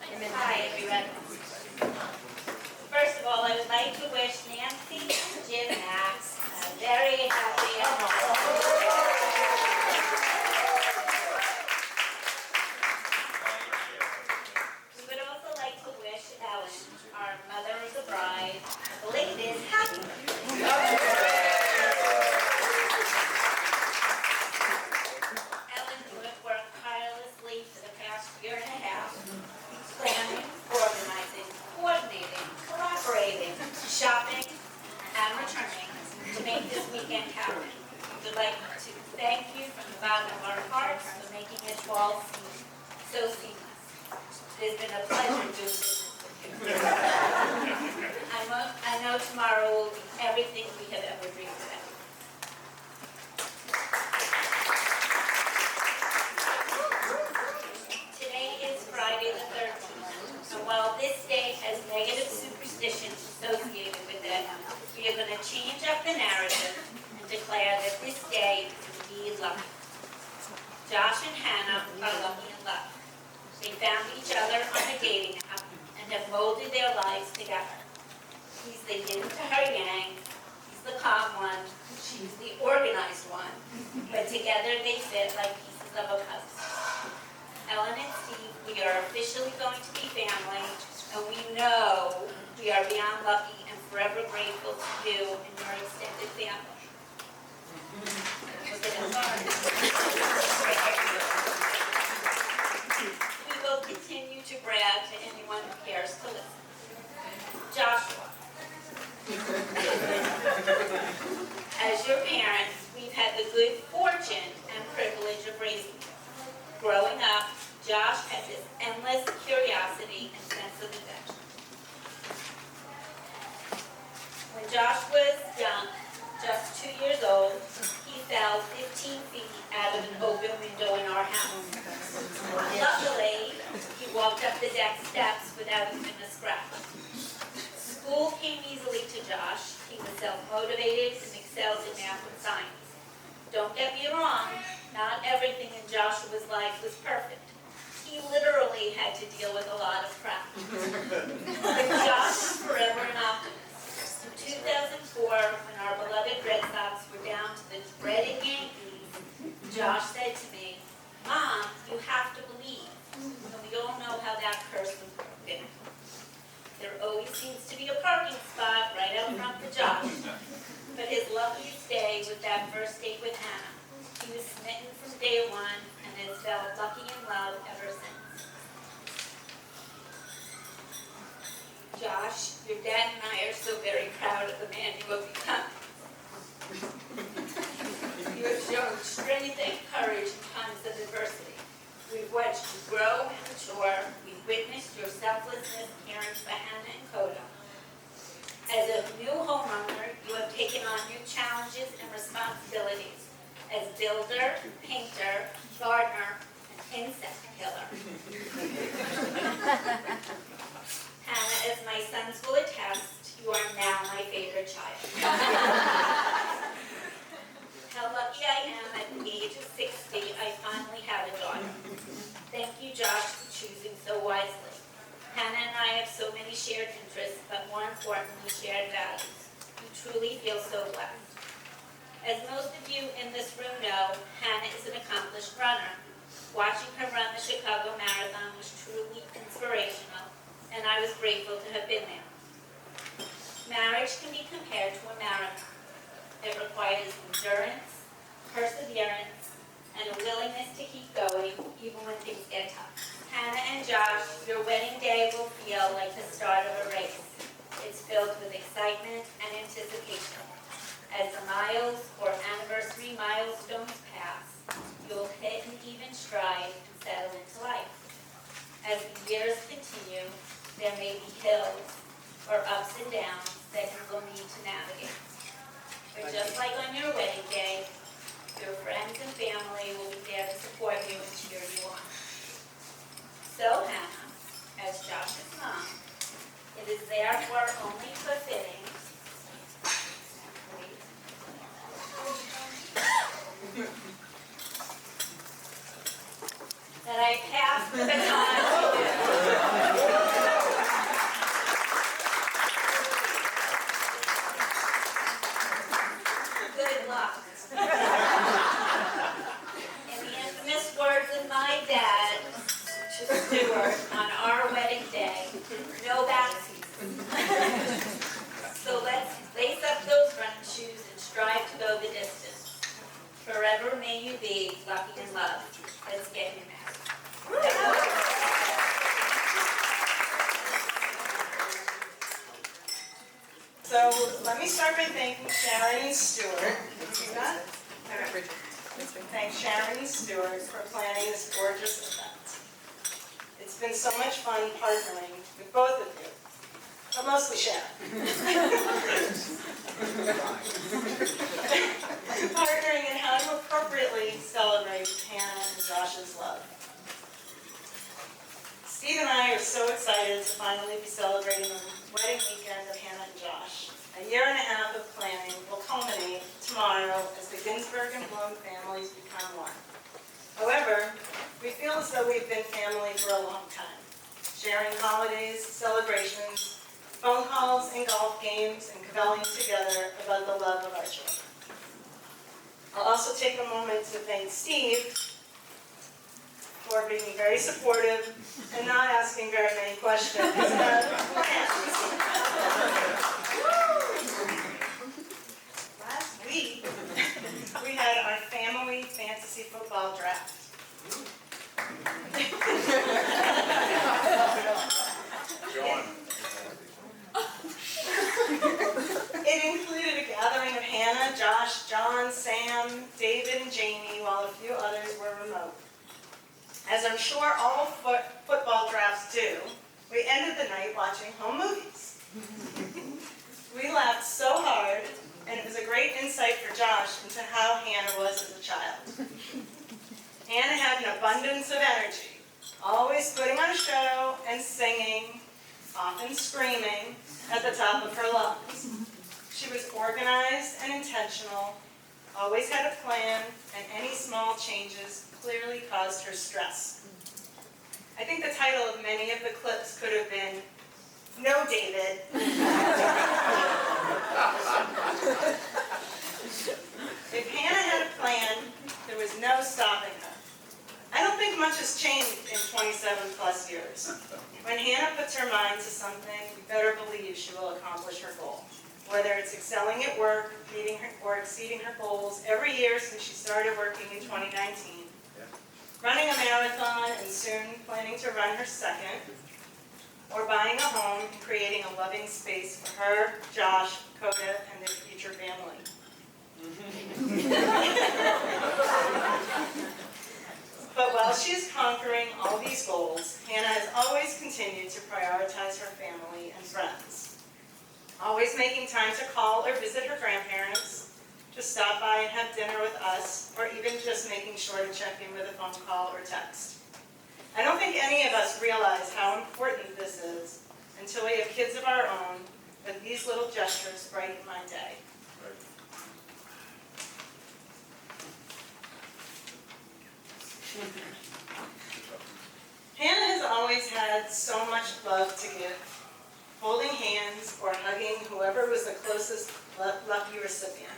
Hi, everyone. First of all, I would like to wish Nancy and Jim Max a very happy We would also like to wish Ellen, our mother of the bride, a belated happy birthday. Ellen, you have worked tirelessly for the past year and a half, planning, organizing, coordinating, collaborating, shopping, and returning to make this weekend happen. We would like to thank you from the bottom of our hearts for making it all seem so seamless. It has been a pleasure doing business with you. I know tomorrow will be everything we have ever dreamed about. Today is Friday the 13th, and while this day has negative superstitions associated with it, we are going to change up the narrative and declare that this day is indeed lucky. Josh and Hannah are lucky in love. They found each other on a dating app and have molded their lives together. He's the yin to her yang, he's the calm one, she's the organized one, but together they fit like pieces of a puzzle. Ellen and Steve, we are officially going to be family, and we know we are beyond lucky and forever grateful to you and your extended family. We will continue to brag to anyone who cares to listen. Joshua, as your parents, we've had the good fortune and privilege of raising you. Growing up, Josh had this endless curiosity and sense of adventure. When Josh was young, just 2 years old, he fell 15 feet out of an open window in our house. Luckily, he walked up the deck steps without even a scratch. School came easily to Josh. He was self-motivated and excelled in math and science. Don't get me wrong, not everything in Joshua's life was perfect. He literally had to deal with a lot of crap. But Josh is forever an optimist. In 2004, when our beloved Red Sox were down to the dreaded Yankees, Josh said to me, "Mom, you have to believe." And we all know how that curse was broken. There always seems to be a parking spot right out front for Josh. But his luckiest day was that first date with Hannah. He was smitten from day one and has felt lucky in love ever since. Josh, your dad and I are so very proud of the man you have become. You have shown strength and courage in times of adversity. We've watched you grow and mature. We've witnessed your selflessness, caring for Hannah and Coda. As a new homeowner, you have taken on new challenges and responsibilities as builder, painter, gardener, and insect killer. Hannah, as my sons will attest, you are now my favorite child. How lucky I am at the age of 60, I finally have a daughter. Thank you, Josh, for choosing so wisely. Hannah and I have so many shared interests, but more importantly, shared values. We truly feel so blessed. As most of you in this room know, Hannah is an accomplished runner. Watching her run the Chicago Marathon was truly inspirational, and I was grateful to have been there. Marriage can be compared to a marathon. It requires endurance, perseverance, and a willingness to keep going even when things get tough. Hannah and Josh, your wedding day will feel like the start of a race. It's filled with excitement and anticipation. As the miles or anniversary milestones pass, you'll hit an even stride and settle into life. As the years continue, there may be hills or ups and downs that you will need to navigate. But just like on your wedding day, your friends and family will be there to support you and cheer you on. So Hannah, as Josh's mom, it is therefore only befitting that I pass the baton to you. Stewart on our wedding day. No backseats. So let's lace up those running shoes and strive to go the distance. Forever may you be lucky and loved. Let's get you married. So let me start by thanking Sharon and Stuart. See that? Okay. Thank Sharon and Stuart for planning this gorgeous event. It's been so much fun partnering with both of you, but mostly Sharon. Partnering in how to appropriately celebrate Hannah and Josh's love. Steve and I are so excited to finally be celebrating the wedding weekend of Hannah and Josh. A year and a half of planning will culminate tomorrow as the Ginsburg and Blum families become one. However, we feel as though we've been family for a long time, sharing holidays, celebrations, phone calls and golf games, and cavelling together about the love of our children. I'll also take a moment to thank Steve for being very supportive and not asking very many questions about plans. Last week, we had our family fantasy football draft. It included a gathering of Hannah, Josh, John, Sam, David, and Jamie, while a few others were remote. As I'm sure all football drafts do, we ended the night watching home movies. We laughed so hard, and it was a great insight for Josh into how Hannah was as a child. Hannah had an abundance of energy, always putting on a show and singing, often screaming, at the top of her lungs. She was organized and intentional, always had a plan, and any small changes clearly caused her stress. I think the title of many of the clips could have been, "No, David." If Hannah had a plan, there was no stopping her. I don't think much has changed in 27 plus years. When Hannah puts her mind to something, you better believe she will accomplish her goal. Whether it's excelling at work, meeting her, or exceeding her goals every year since she started working in 2019, running a marathon and soon planning to run her second, or buying a home and creating a loving space for her, Josh, Coda, and their future family. But while she's conquering all these goals, Hannah has always continued to prioritize her family and friends. Always making time to call or visit her grandparents, to stop by and have dinner with us, or even just making sure to check in with a phone call or text. I don't think any of us realize how important this is until we have kids of our own, but these little gestures brighten my day. Hannah has always had so much love to give, holding hands or hugging whoever was the closest lucky recipient.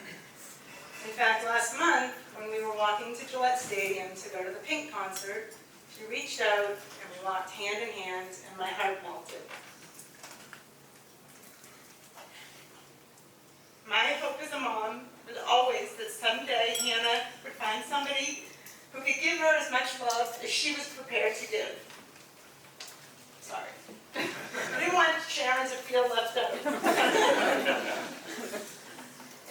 In fact, last month, when we were walking to Gillette Stadium to go to the Pink concert, she reached out and we walked hand in hand and my heart melted. My hope as a mom was always that someday Hannah would find somebody who could give her as much love as she was prepared to give. Sorry. I didn't want Sharon to feel left out.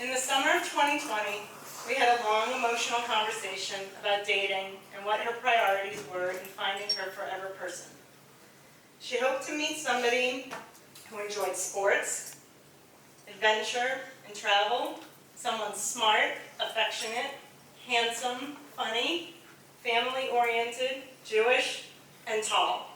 In the summer of 2020, we had a long emotional conversation about dating and what her priorities were in finding her forever person. She hoped to meet somebody who enjoyed sports, adventure, and travel, someone smart, affectionate, handsome, funny, family-oriented, Jewish, and tall.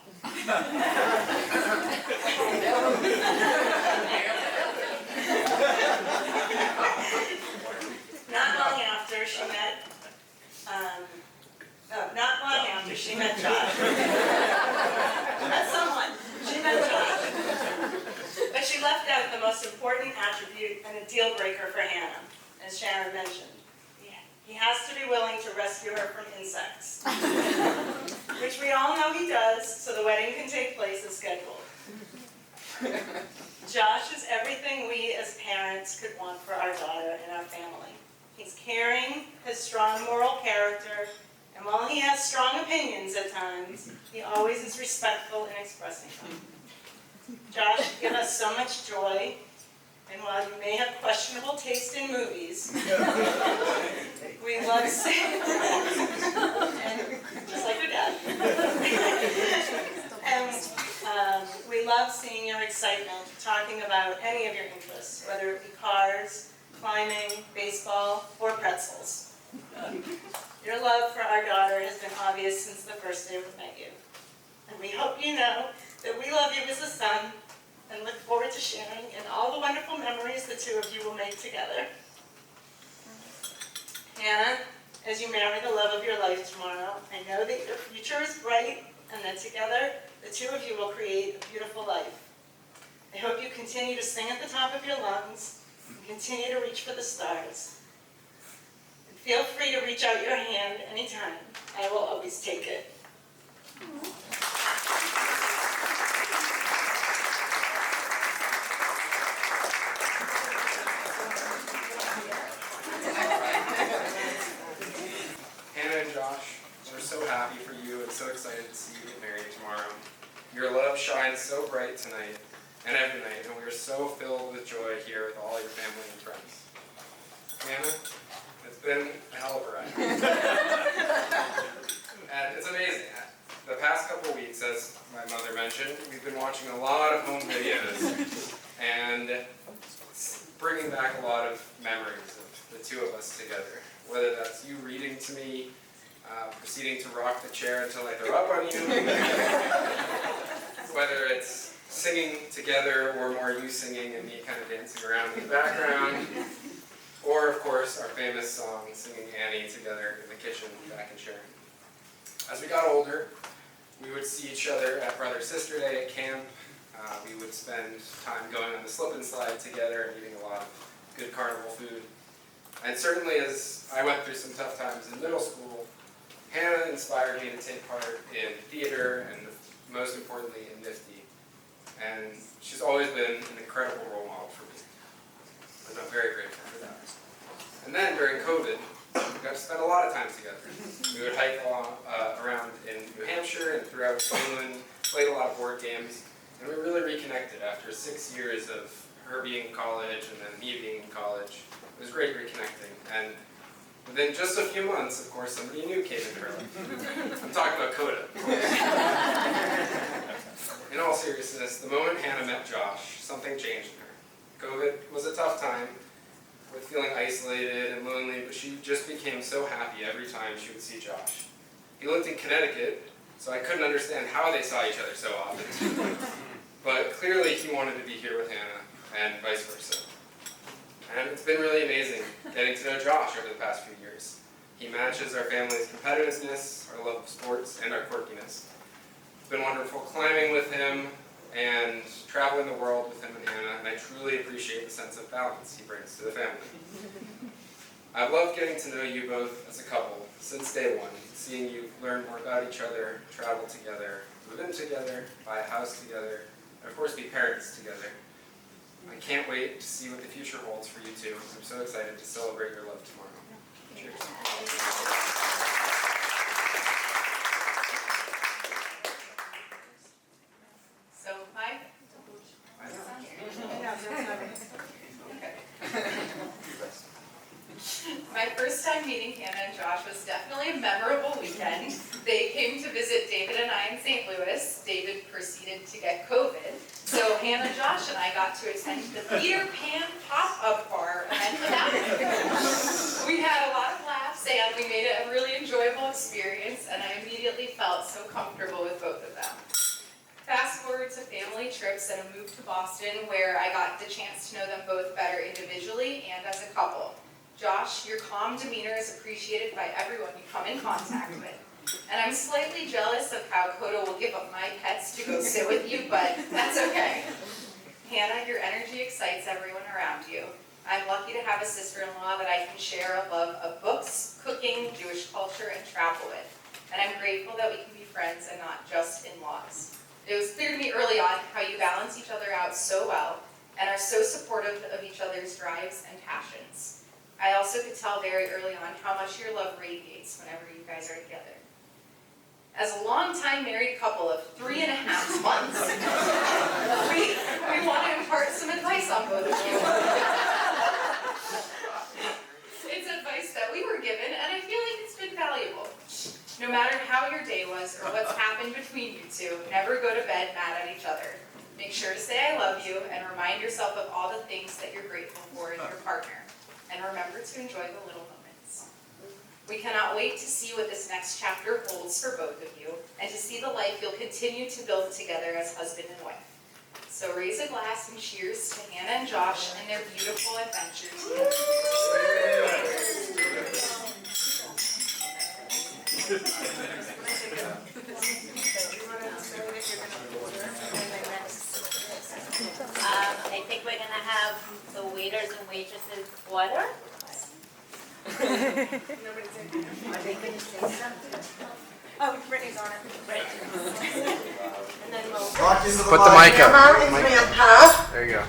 She met Josh. That's someone. She met Josh. But she left out the most important attribute and a deal breaker for Hannah, as Sharon mentioned. He has to be willing to rescue her from insects. Which we all know how he does so the wedding can take place as scheduled. Josh is everything we as parents could want for our daughter and our family. He's caring, has strong moral character, and while he has strong opinions at times, he always is respectful in expressing them. Josh, you give us so much joy, and while you may have questionable taste in movies, we love seeing, and just like your dad. And we love seeing your excitement talking about any of your interests, whether it be cars, climbing, baseball, or pretzels. Your love for our daughter has been obvious since the first day we met you. And we hope you know that we love you as a son and look forward to sharing in all the wonderful memories the two of you will make together. Hannah, as you marry the love of your life tomorrow, I know that your future is bright and that together the two of you will create a beautiful life. I hope you continue to sing at the top of your lungs and continue to reach for the stars. And feel free to reach out your hand anytime. I will always take it. Hannah and Josh, we're so happy for you and so excited to see you get married tomorrow. Your love shines so bright tonight and every night, and we are so filled with joy here with all your family and friends. Hannah, it's been a hell of a ride. And it's amazing. The past couple weeks, as my mother mentioned, we've been watching a lot of home videos and it's bringing back a lot of memories of the two of us together. Whether that's you reading to me, proceeding to rock the chair until I throw up on you, whether it's singing together or more you singing and me kind of dancing around in the background, or of course our famous song, Singing Annie together in the kitchen back in Sharon. As we got older, we would see each other at Brother-Sister Day at camp. We would spend time going on the slip and slide together and eating a lot of good carnival food. And certainly as I went through some tough times in middle school, Hannah inspired me to take part in theater and most importantly in NIFTY. And she's always been an incredible role model for me. And I'm very grateful for that. And then during COVID, we got to spend a lot of time together. We would hike around in New Hampshire and throughout England, played a lot of board games, and we really reconnected after 6 years of her being in college and then me being in college. It was great reconnecting. And within just a few months, of course, somebody new came into her life. I'm talking about Coda. In all seriousness, the moment Hannah met Josh, something changed in her. COVID was a tough time, with feeling isolated and lonely, but she just became so happy every time she would see Josh. He lived in Connecticut, so I couldn't understand how they saw each other so often. But clearly he wanted to be here with Hannah, and vice versa. And it's been really amazing getting to know Josh over the past few years. He matches our family's competitiveness, our love of sports, and our quirkiness. It's been wonderful climbing with him and traveling the world with him and Hannah, and I truly appreciate the sense of balance he brings to the family. I've loved getting to know you both as a couple since day one, seeing you learn more about each other, travel together, move in together, buy a house together, and of course be parents together. I can't wait to see what the future holds for you two. I'm so excited to celebrate your love tomorrow. Cheers. So my first time meeting Hannah and Josh was definitely a memorable weekend. They came to visit David and I in St. Louis. David proceeded to get COVID. So Hannah, Josh, and I got to attend the Peter Pan pop-up bar event without them. We had a lot of laughs and we made it a really enjoyable experience, and I immediately felt so comfortable with both of them. Fast forward to family trips and a move to Boston where I got the chance to know them both better individually and as a couple. Josh, your calm demeanor is appreciated by everyone you come in contact with. And I'm slightly jealous of how Coda will give up my pets to go sit with you, but that's okay. Hannah, your energy excites everyone around you. I'm lucky to have a sister-in-law that I can share a love of books, cooking, Jewish culture, and travel with. and I'm grateful that we can be friends and not just in-laws. It was clear to me early on how you balance each other out so well and are so supportive of each other's drives and passions. I also could tell very early on how much your love radiates whenever you guys are together. As a longtime married couple of 3.5 months, we want to impart some advice on both of you. It's advice that we were given, and I feel like it's been valuable. No matter how your day was or what's happened between you two, never go to bed mad at each other. Make sure to say I love you and remind yourself of all the things that you're grateful for in your partner. And remember to enjoy the little moments. We cannot wait to see what this next chapter holds for both of you and to see the life you'll continue to build together as husband and wife. So raise a glass and cheers to Hannah and Josh and their beautiful adventures. I think we're gonna have the waiters and waitresses order. Are they gonna say something? Oh, Brittany's on it. And then we'll. Put the mic up. Emma and Grandpa, There you go.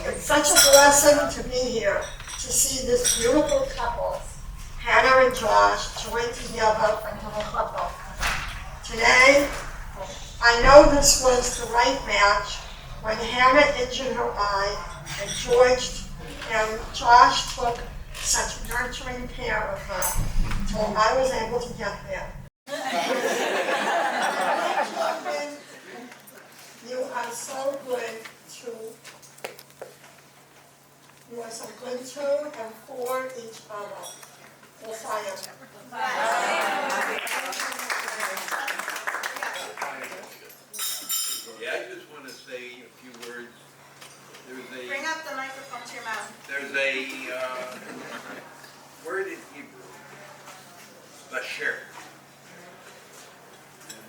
it's such a blessing to be here, to see this beautiful couple, Hannah and Josh, joined together into a couple. Today, I know this was the right match when Hannah injured her eye and Josh took such nurturing care of her till I was able to get there. You are so good to and for each other. Yes, I am. Yeah, I just want to say a few words. Bring up the microphone to your mouth. There's a word in Hebrew, basher.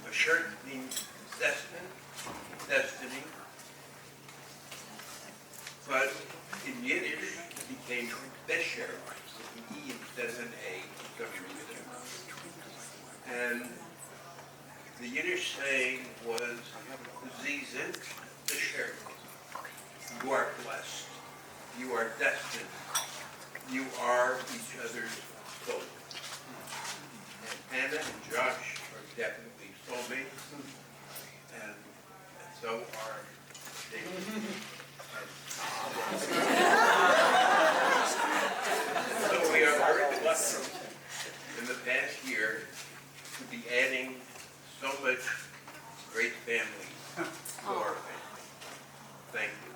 Basher means destiny. But in Yiddish, it became besher, with an E instead of an A, for some reason. And the Yiddish saying was, Sie sind besher. You are blessed. You are destined. You are each other's soul. And Hannah and Josh are definitely soulmates. And so are David. So we are very blessed in the past year to be adding so much great family to our family. Thank you.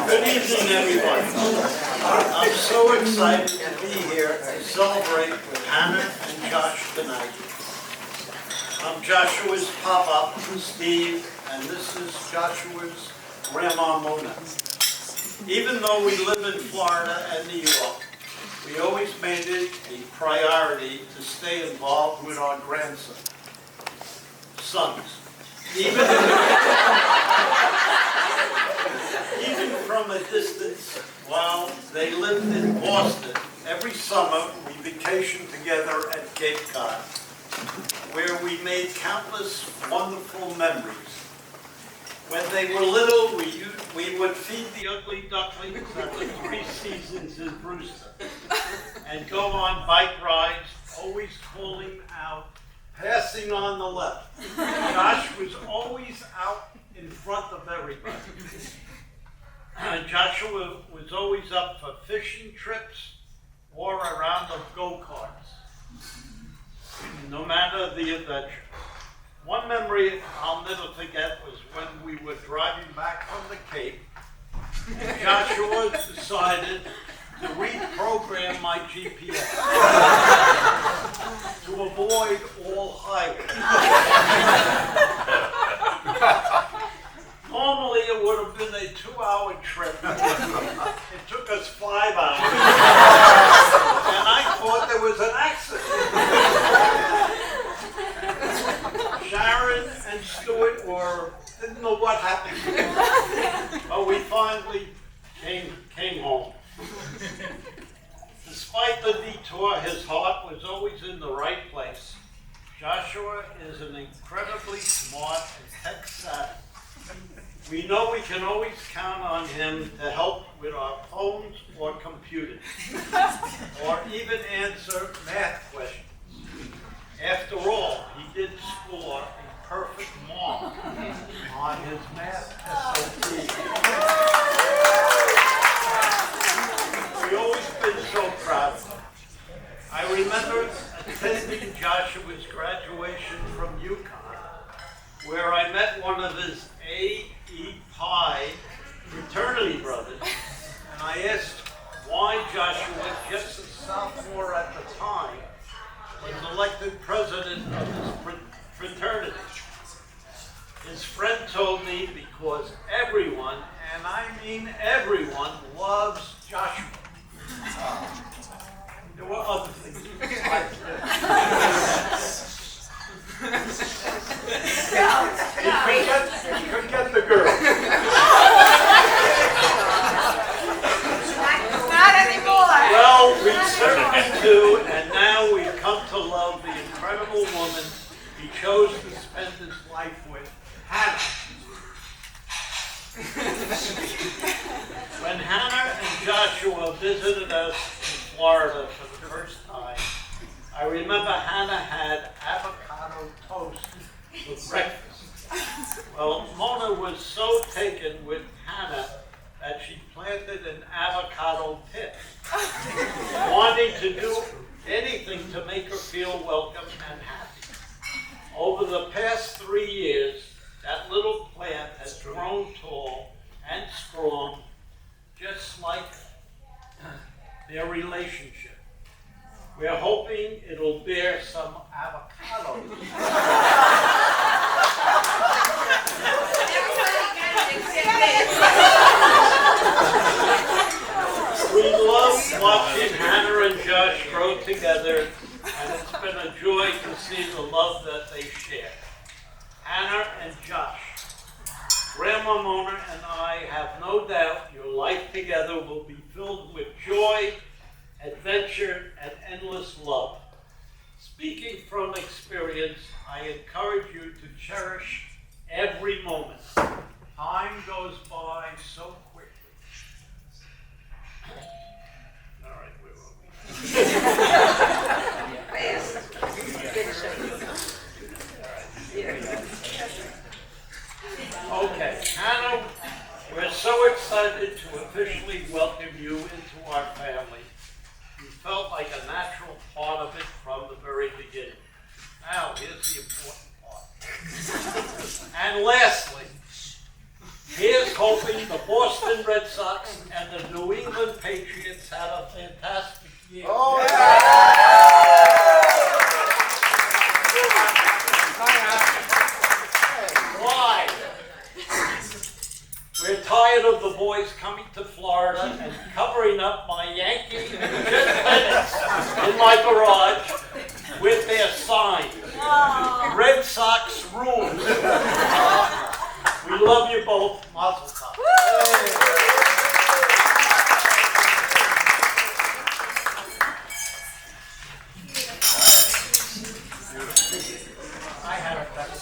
Good evening, everyone. I'm so excited to be here to celebrate with Hannah and Josh tonight. I'm Joshua's papa, Steve, and this is Joshua's grandma, Mona. Even though we live in Florida and New York, we always made it a priority to stay involved with our sons. Even from a distance, while they lived in Boston, every summer we vacationed together at Cape Cod, where we made countless wonderful memories. When they were little, we would feed the ugly ducklings at the Three Seasons in Brewster and go on bike rides, always calling out, passing on the left. Josh was always out in front of everybody. Joshua was always up for fishing trips or a round of go-karts, no matter the adventure. One memory I'll never forget was when we were driving back from the Cape, and Joshua decided to reprogram my GPS to avoid all highways. Normally it would have been a 2-hour trip, came home. Despite the detour, his heart was always in the right place. Joshua is an incredibly smart and tech savvy. We know we can always count on him to help with our phones or computers, or even answer math questions. After all, he did score a perfect mark on his math SAT. We've always been so proud of him. I remember attending Joshua's graduation from UConn, where I met one of his AE Pi fraternity brothers, and I asked why Joshua, just a sophomore at the time, was elected president of his fraternity. His friend told me because everyone, and I mean everyone, loves Joshua. There were other things besides He could get the girl. Not anymore. Well, we certainly do, and now we've come to love the incredible woman he chose to spend his life with, Hannah. When Hannah and Joshua visited us in Florida for the first time, I remember Hannah had avocado toast with breakfast. Well, Mona was so taken with Hannah that she planted an avocado pit, wanting to do anything to make her feel welcome and happy. Over the past 3 years, that little plant has grown tall and strong, just like their relationship. We're hoping it'll bear some avocados. We love watching Hannah and Josh grow together, and it's been a joy to see the love that they share. Hannah and Josh, Grandma Mona and I have no doubt your life together will be filled with joy, adventure, and endless love. Speaking from experience, I encourage you to cherish every moment. Time goes by so quickly. All right, where were we? Okay, Hannah, we're so excited to officially welcome you into our family. You felt like a natural part of it from the very beginning. Now, here's the important part. And lastly, here's hoping the Boston Red Sox and the New England Patriots had a fantastic year. Why? We're tired of the boys coming to Florida and covering up my Yankee Jet pennants in my garage with their sign, Red Sox rules. We love you both. Mazel tov. I had a better.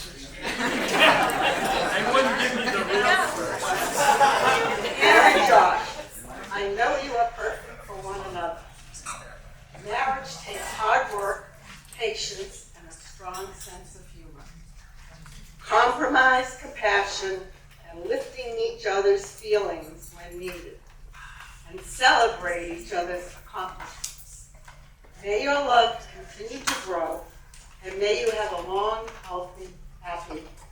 They wouldn't give me the real first. Hannah and Josh, I know you are perfect for one another. Marriage takes hard work, patience, and a strong sense of humor. Compromise, compassion, and lifting each other's feelings when needed. And celebrate each other's accomplishments. May your love continue to grow, and may you have a long, healthy, happy life.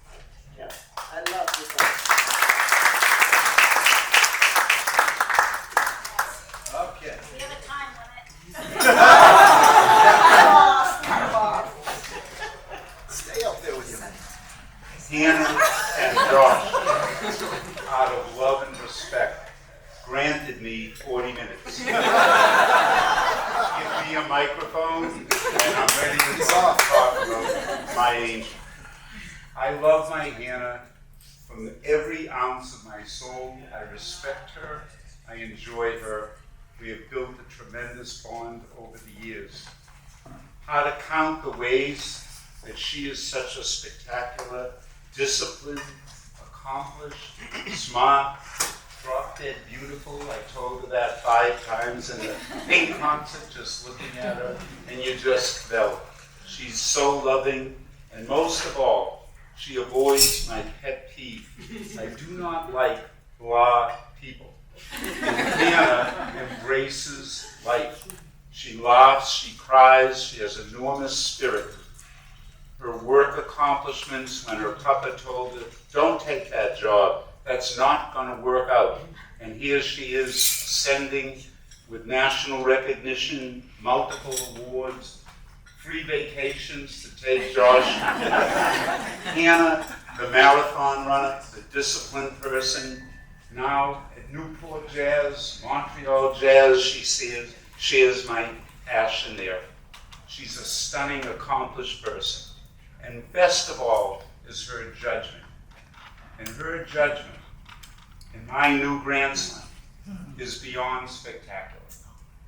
Yes, I love you both. Okay. We have a time limit. Stay up there with you. Hannah and Josh, out of love and respect, granted me 40 minutes. Give me a microphone, and I'm ready to talk about my angel. I love my Hannah from every ounce of my soul. I respect her, I enjoy her. We have built a tremendous bond over the years. How to count the ways that she is such a spectacular, disciplined, accomplished, smart, drop dead beautiful. I told her that 5 times in the Pink concert, just looking at her, and you just felt. She's so loving, and most of all, she avoids my pet peeve. I do not like blah people. And Hannah embraces life. She laughs, she cries, she has enormous spirit. Her work accomplishments, when her papa told her, don't take that job, that's not going to work out. And here she is ascending with national recognition, multiple awards, free vacations to take Josh. Hannah, the marathon runner, the disciplined person, now at Newport Jazz, Montreal Jazz, she shares my passion there. She's a stunning, accomplished person. And best of all is her judgment. And her judgment in my new grandson is beyond spectacular.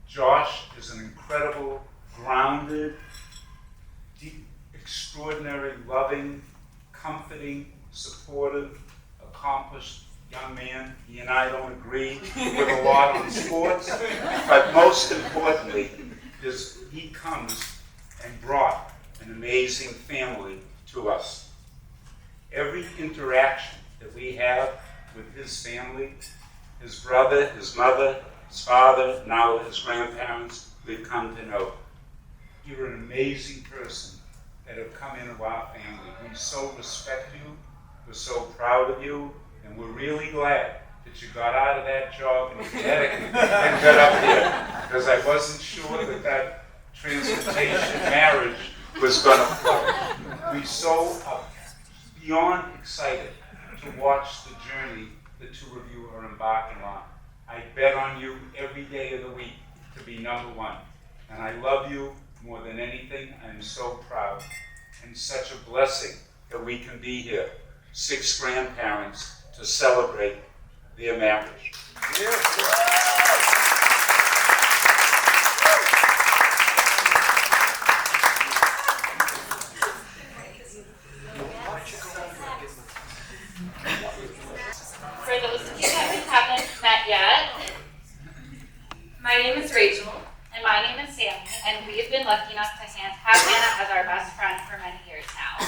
Josh is an incredible, grounded, deep, extraordinary, loving, comforting, supportive, accomplished young man. He and I don't agree with a lot on sports, but most importantly is he comes and brought an amazing family to us. Every interaction that we have with his family, his brother, his mother, his father, now his grandparents, we've come to know. You're an amazing person that have come into our family. We so respect you, we're so proud of you, and we're really glad that you got out of that job in Connecticut and got up here, because I wasn't sure that that transportation marriage was going to flourish. We so are beyond excited to watch the journey the two of you are embarking on. I bet on you every day of the week to be number one. And I love you more than anything. I'm so proud. And such a blessing that we can be here, 6 grandparents, to celebrate their marriage. For those of you that we haven't met yet, my name is Rachel, and my name is Sammy, and we have been lucky enough to have Hannah as our best friend for many years now.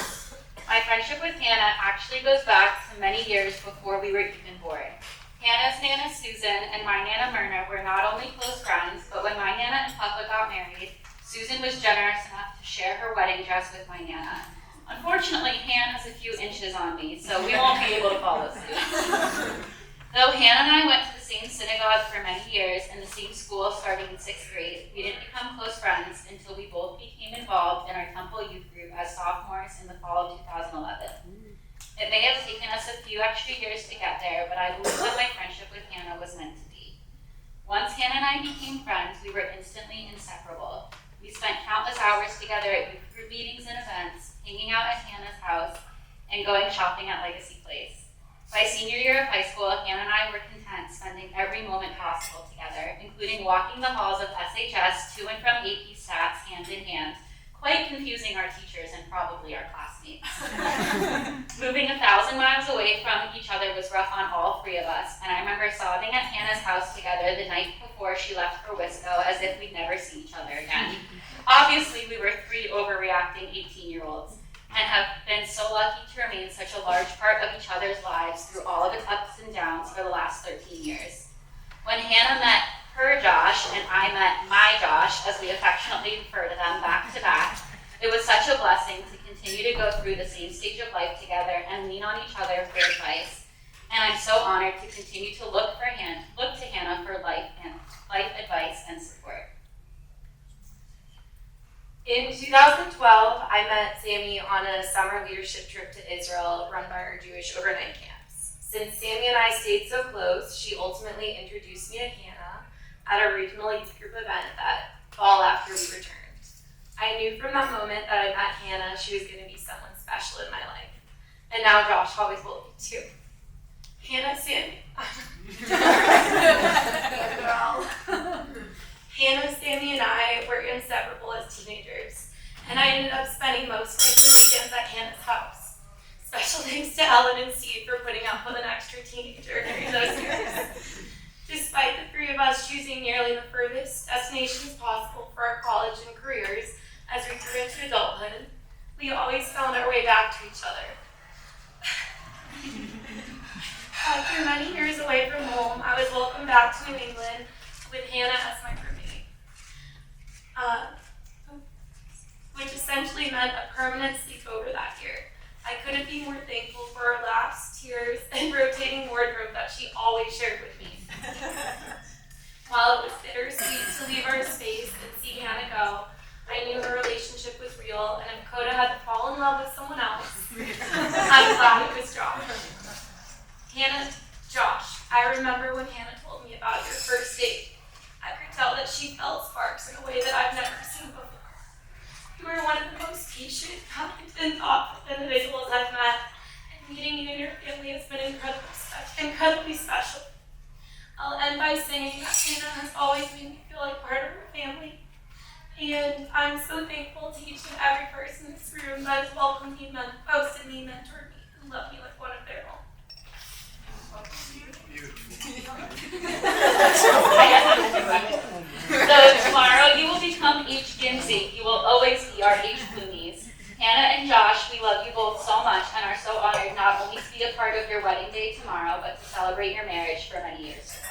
My friendship with Hannah actually goes back to many years before we were even born. Hannah's Nana Susan and my Nana Myrna were not only close friends, but when my Nana and Papa got married, Susan was generous enough to share her wedding dress with my Nana. Unfortunately, Hannah has a few inches on me, so we won't be able to follow suit. Though Hannah and I went to the same synagogue for many years and the same school starting in 6th grade, we didn't become close friends until we both became involved in our temple youth group as sophomores in the fall of 2011. It may have taken us a few extra years to get there, but I believe that my friendship with Hannah was meant to be. Once Hannah and I became friends, we were instantly inseparable. We spent countless hours together at youth group meetings and events, hanging out at Hannah's house, and going shopping at Legacy Place. By senior year of high school, Hannah and I were content spending every moment possible together, including walking the halls of SHS to and from AP Stats hand in hand, quite confusing our teachers and probably our classmates. Moving 1,000 miles away from each other was rough on all 3 of us, and I remember sobbing at Hannah's house together the night before she left for Wisco as if we'd never see each other again. Obviously, we were 3 overreacting 18-year-olds. And have been so lucky to remain such a large part of each other's lives through all of its ups and downs for the last 13 years. When Hannah met her Josh and I met my Josh, as we affectionately refer to them back to back, it was such a blessing to continue to go through the same stage of life together and lean on each other for advice. And I'm so honored to continue to look to Hannah for life advice and support. In 2012, I met Sammy on a summer leadership trip to Israel run by our Jewish overnight camps. Since Sammy and I stayed so close, she ultimately introduced me to Hannah at a regional youth group event that fall after we returned. I knew from that moment that I met Hannah, she was going to be someone special in my life. And now Josh always will be too. Hannah, Sammy. Hannah, Sammy, and I were inseparable as teenagers, and I ended up spending most of my free weekends at Hannah's house. Special thanks to Ellen and Steve for putting up with an extra teenager during those years. Despite the three of us choosing nearly the furthest destinations possible for our college and careers as we grew into adulthood, we always found our way back to each other. After many years away from home, I was welcomed back to New England with Hannah as my roommate, which essentially meant a permanent sleepover that year. I couldn't be more thankful for our laughs, tears, and rotating wardrobe that she always shared with me. While it was bittersweet to leave our space and see Hannah go, I knew her relationship was real, and if Coda had to fall in love with someone else, I'm glad it was Josh. Hannah, Josh, I remember when Hannah told me about your first date. I could tell that she felt sparks in a way that I've never seen before. You are one of the most patient, kind, and thoughtful individuals I've met, and meeting you and your family has been incredibly special. I'll end by saying that Hannah has always made me feel like part of her family, and I'm so thankful to each and every person in this room that has welcomed me, hosted me, mentored me, and loved me like one of their own. So tomorrow you will become H. Ginsey. You will always be our H. Bloonies. Hannah and Josh, we love you both so much and are so honored not only to be a part of your wedding day tomorrow, but to celebrate your marriage for many years to come.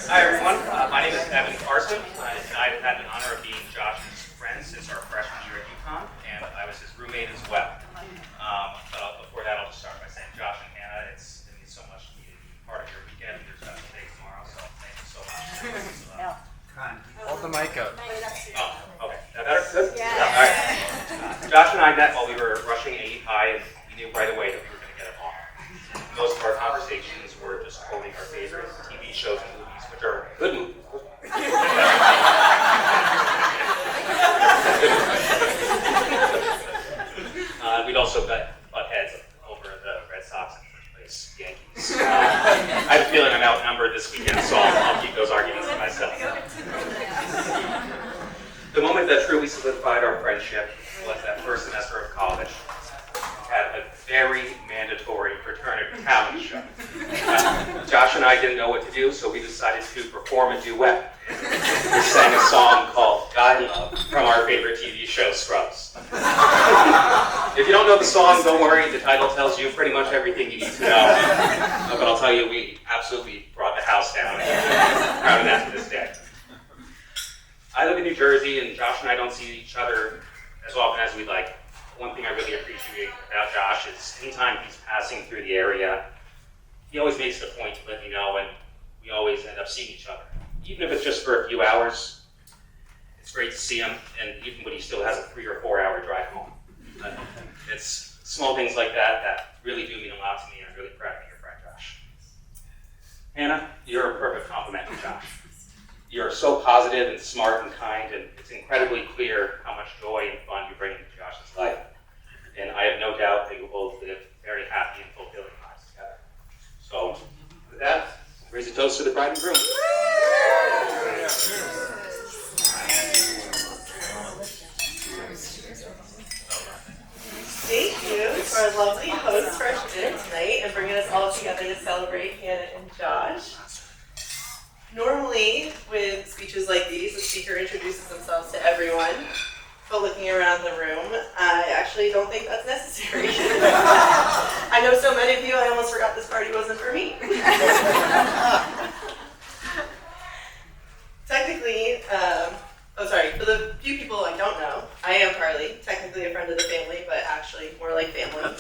Hi everyone, my name is Evan Carson, and I've had the honor of being Josh's friend since our freshman year at UConn, and I was his roommate as well. But before that, I'll just start by saying, Josh and Hannah, it means so much to me to be part of your weekend and your special day tomorrow, so thank you so much. Hold the mic up. Oh, okay, that better? Good? Yeah. All right. Josh and I met while we were rushing AE High, and we knew right away that we were going to get along. Most of our conversations were just quoting our favorite TV shows and movies, which are good movies. We'd also butt heads over the Red Sox and first place Yankees. I have a feeling I'm outnumbered this weekend, so I'll keep those arguments to myself. The moment that truly solidified our friendship was that first semester of college. We had a very mandatory fraternity talent show. Josh and I didn't know what to do, so we decided to perform a duet. We sang a song called Guy Love from our favorite TV show, Scrubs. If you don't know the song, don't worry, the title tells you pretty much everything you need to know. But I'll tell you, we absolutely brought the house down, and I'm proud of that to this day. I live in New Jersey, and Josh and I don't see each other as often as we'd like. One thing I really appreciate about Josh is anytime he's passing through the area, he always makes it a point to let me know, and we always end up seeing each other. Even if it's just for a few hours, it's great to see him, and even when he still has a 3 or 4 hour drive home. It's small things like that that really do mean a lot to me, and I'm really proud of your friend, Josh. Hannah, you're a perfect compliment to Josh. You're so positive and smart and kind, and it's incredibly clear how much joy and fun you bring into Josh's life. And I have no doubt that you'll both live very happy and fulfilling lives together. So, with that, raise a toast to the bride and groom. Thank you to our lovely hosts for our dinner tonight and bringing us all together to celebrate Hannah and Josh. Normally, with speeches like these, the speaker introduces themselves to everyone, but looking around the room, I actually don't think that's necessary. I know so many of you, I almost forgot this party wasn't for me. Technically, for the few people I don't know, I am Carly, technically a friend of the family, but actually more like family.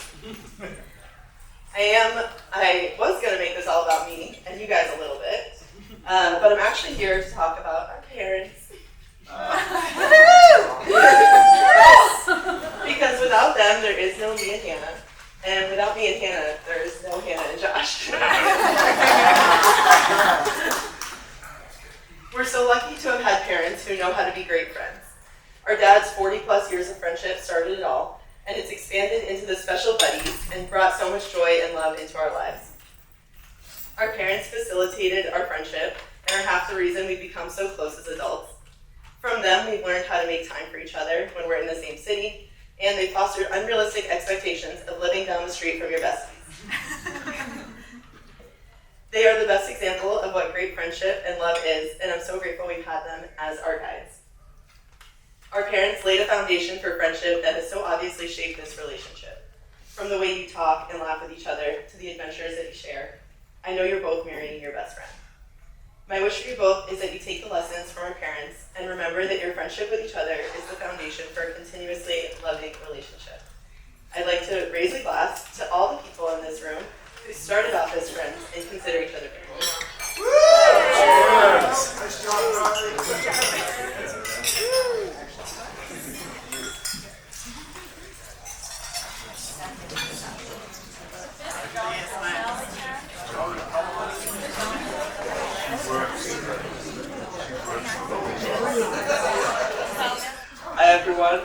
I was gonna make this all about me and you guys a little bit. But I'm actually here to talk about our parents. Because without them, there is no me and Hannah. And without me and Hannah, there is no Hannah and Josh. so lucky to have had parents who know how to be great friends. Our dad's 40+ years of friendship started it all, and it's expanded into the special buddies and brought so much joy and love into our lives. Our parents facilitated our friendship and are half the reason we've become so close as adults. From them, we've learned how to make time for each other when we're in the same city, and they fostered unrealistic expectations of living down the street from your besties. They are the best example of what great friendship and love is, and I'm so grateful we've had them as our guides. Our parents laid a foundation for friendship that has so obviously shaped this relationship. From the way you talk and laugh with each other to the adventures that you share, I know you're both marrying your best friend. My wish for you both is that you take the lessons from our parents and remember that your friendship with each other is the foundation for a continuously loving relationship. I'd like to raise a glass to all the people in this room who started off as friends and consider each other family. Hi everyone,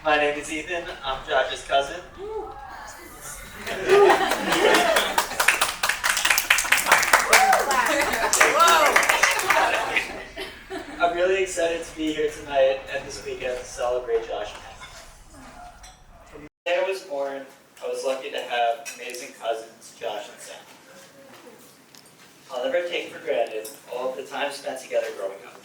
my name is Ethan. I'm Josh's cousin. I'm really excited to be here tonight and this weekend to celebrate Josh and Hannah. From the day I was born, I was lucky to have amazing cousins, Josh and Sam. I'll never take for granted all of the time spent together growing up.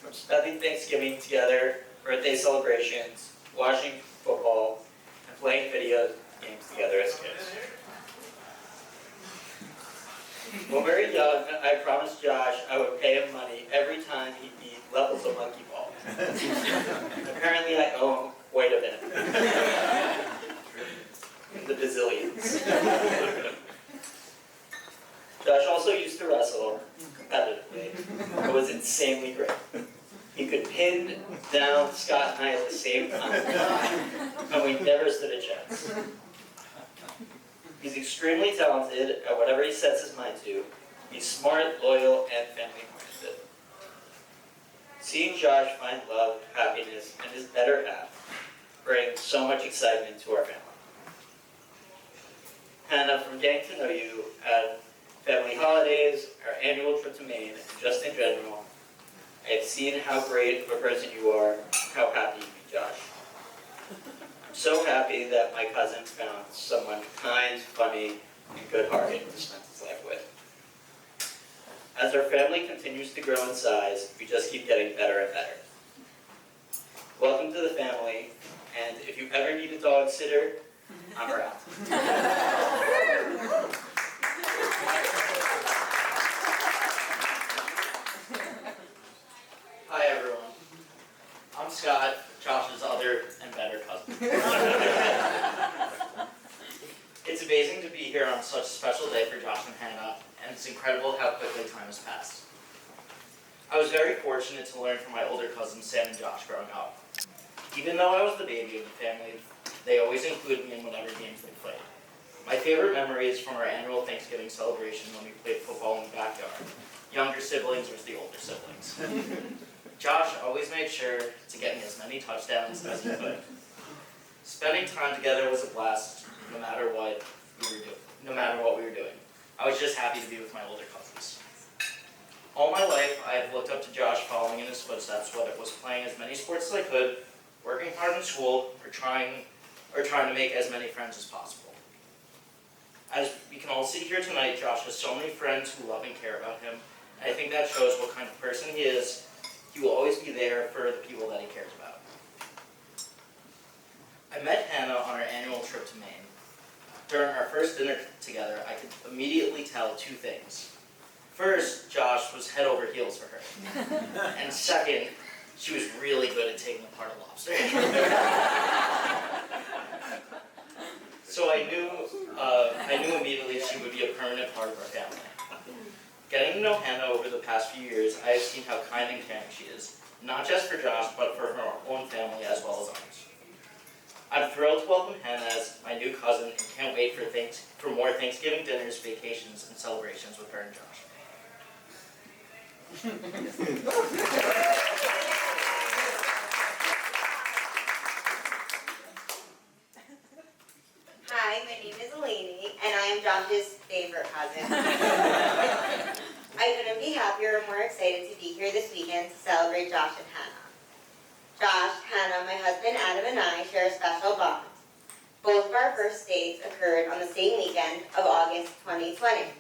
From spending Thanksgiving together, birthday celebrations, watching football, and playing video games together as kids. When we were young, I promised Josh I would pay him money every time he beat levels of monkey ball. Apparently I owe him quite a bit. In the bazillions. Josh also used to wrestle competitively. It was insanely great. He could pin down Scott and I at the same time, and we never stood a chance. He's extremely talented at whatever he sets his mind to. He's smart, loyal, and family-oriented. Seeing Josh find love, happiness, and his better half brings so much excitement to our family. Hannah, from getting to know you at family holidays, our annual trip to Maine, and just in general, I've seen how great of a person you are, how happy you meet Josh. I'm so happy that my cousin found someone kind, funny, and good-hearted to spend his life with. As our family continues to grow in size, we just keep getting better and better. Welcome to the family, and if you ever need a dog sitter, I'm around. Hi everyone. I'm Scott, Josh's other and better cousin. It's amazing to be here on such a special day for Josh and Hannah, and it's incredible how quickly time has passed. I was very fortunate to learn from my older cousins Sam and Josh growing up. Even though I was the baby of the family, they always included me in whatever games they played. My favorite memory is from our annual Thanksgiving celebration when we played football in the backyard. Younger siblings versus the older siblings. Josh always made sure to get me as many touchdowns as he could. Spending time together was a blast, no matter what we were doing. I was just happy to be with my older cousins. All my life, I have looked up to Josh, following in his footsteps, whether it was playing as many sports as I could, working hard in school, or trying to make as many friends as possible. As we can all see here tonight, Josh has so many friends who love and care about him, and I think that shows what kind of person he is. He will always be there for the people that he cares about. I met Hannah on our annual trip to Maine. During our first dinner together, I could immediately tell two things. First, Josh was head over heels for her. And second, she was really good at taking apart a lobster. So I knew immediately she would be a permanent part of our family. Getting to know Hannah over the past few years, I have seen how kind and caring she is, not just for Josh, but for her own family as well as ours. I'm thrilled to welcome Hannah as my new cousin and can't wait for more Thanksgiving dinners, vacations, and celebrations with her and Josh. Hi, my name is Eleni, and I am Josh's favorite cousin. I couldn't be happier or more excited to be here this weekend to celebrate Josh and Hannah. Josh, Hannah, my husband Adam, and I share a special bond. Both of our first dates occurred on the same weekend of August 2020.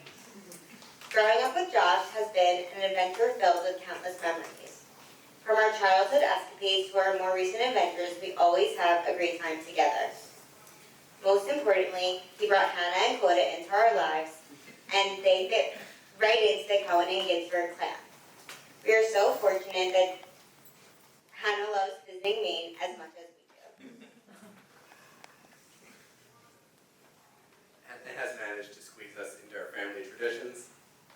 Growing up with Josh has been an adventure filled with countless memories. From our childhood escapades to our more recent adventures, we always have a great time together. Most importantly, he brought Hannah and Coda into our lives, and they fit right into the Cohen and Ginsberg clan. We are so fortunate that Hannah loves visiting Maine as much as we do. And has managed to squeeze us into our family traditions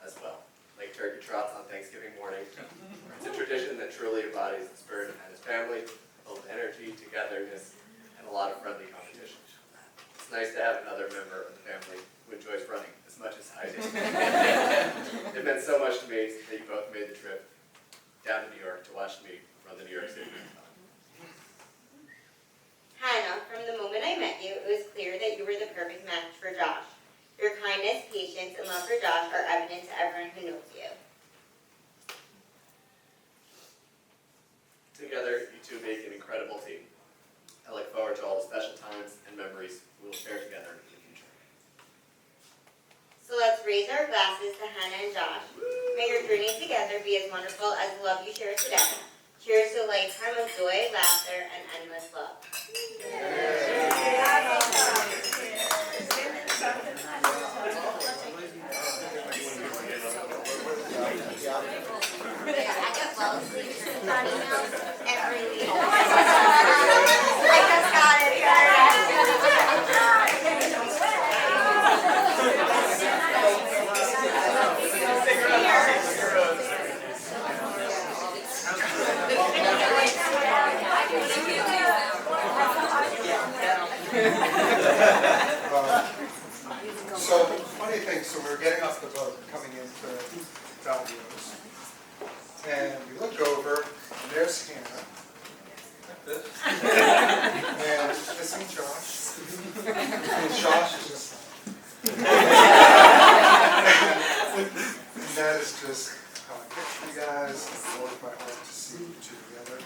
as well, like turkey trots on Thanksgiving morning. It's a tradition that truly embodies the spirit of Hannah's family, full of energy, togetherness, and a lot of friendly competition. It's nice to have another member of the family who enjoys running as much as I do. It meant so much to me that you both made the trip down to New York to watch me run the New York City Marathon. Hannah, from the moment I met you, it was clear that you were the perfect match for Josh. Your kindness, patience, and love for Josh are evident to everyone who knows you. Together, you two make an incredible team. I look forward to all the special times and memories we will share together in the future. So let's raise our glasses to Hannah and Josh. May your journey together be as wonderful as the love you share today. Cheers to a lifetime of joy, laughter, and endless love. So, funny thing, so we were getting off the boat coming into Valdios, and we look over, and there's Hannah, like this, and kissing Josh, and Josh is just like, and that is just how I picture you guys. It warms my heart to see you two together.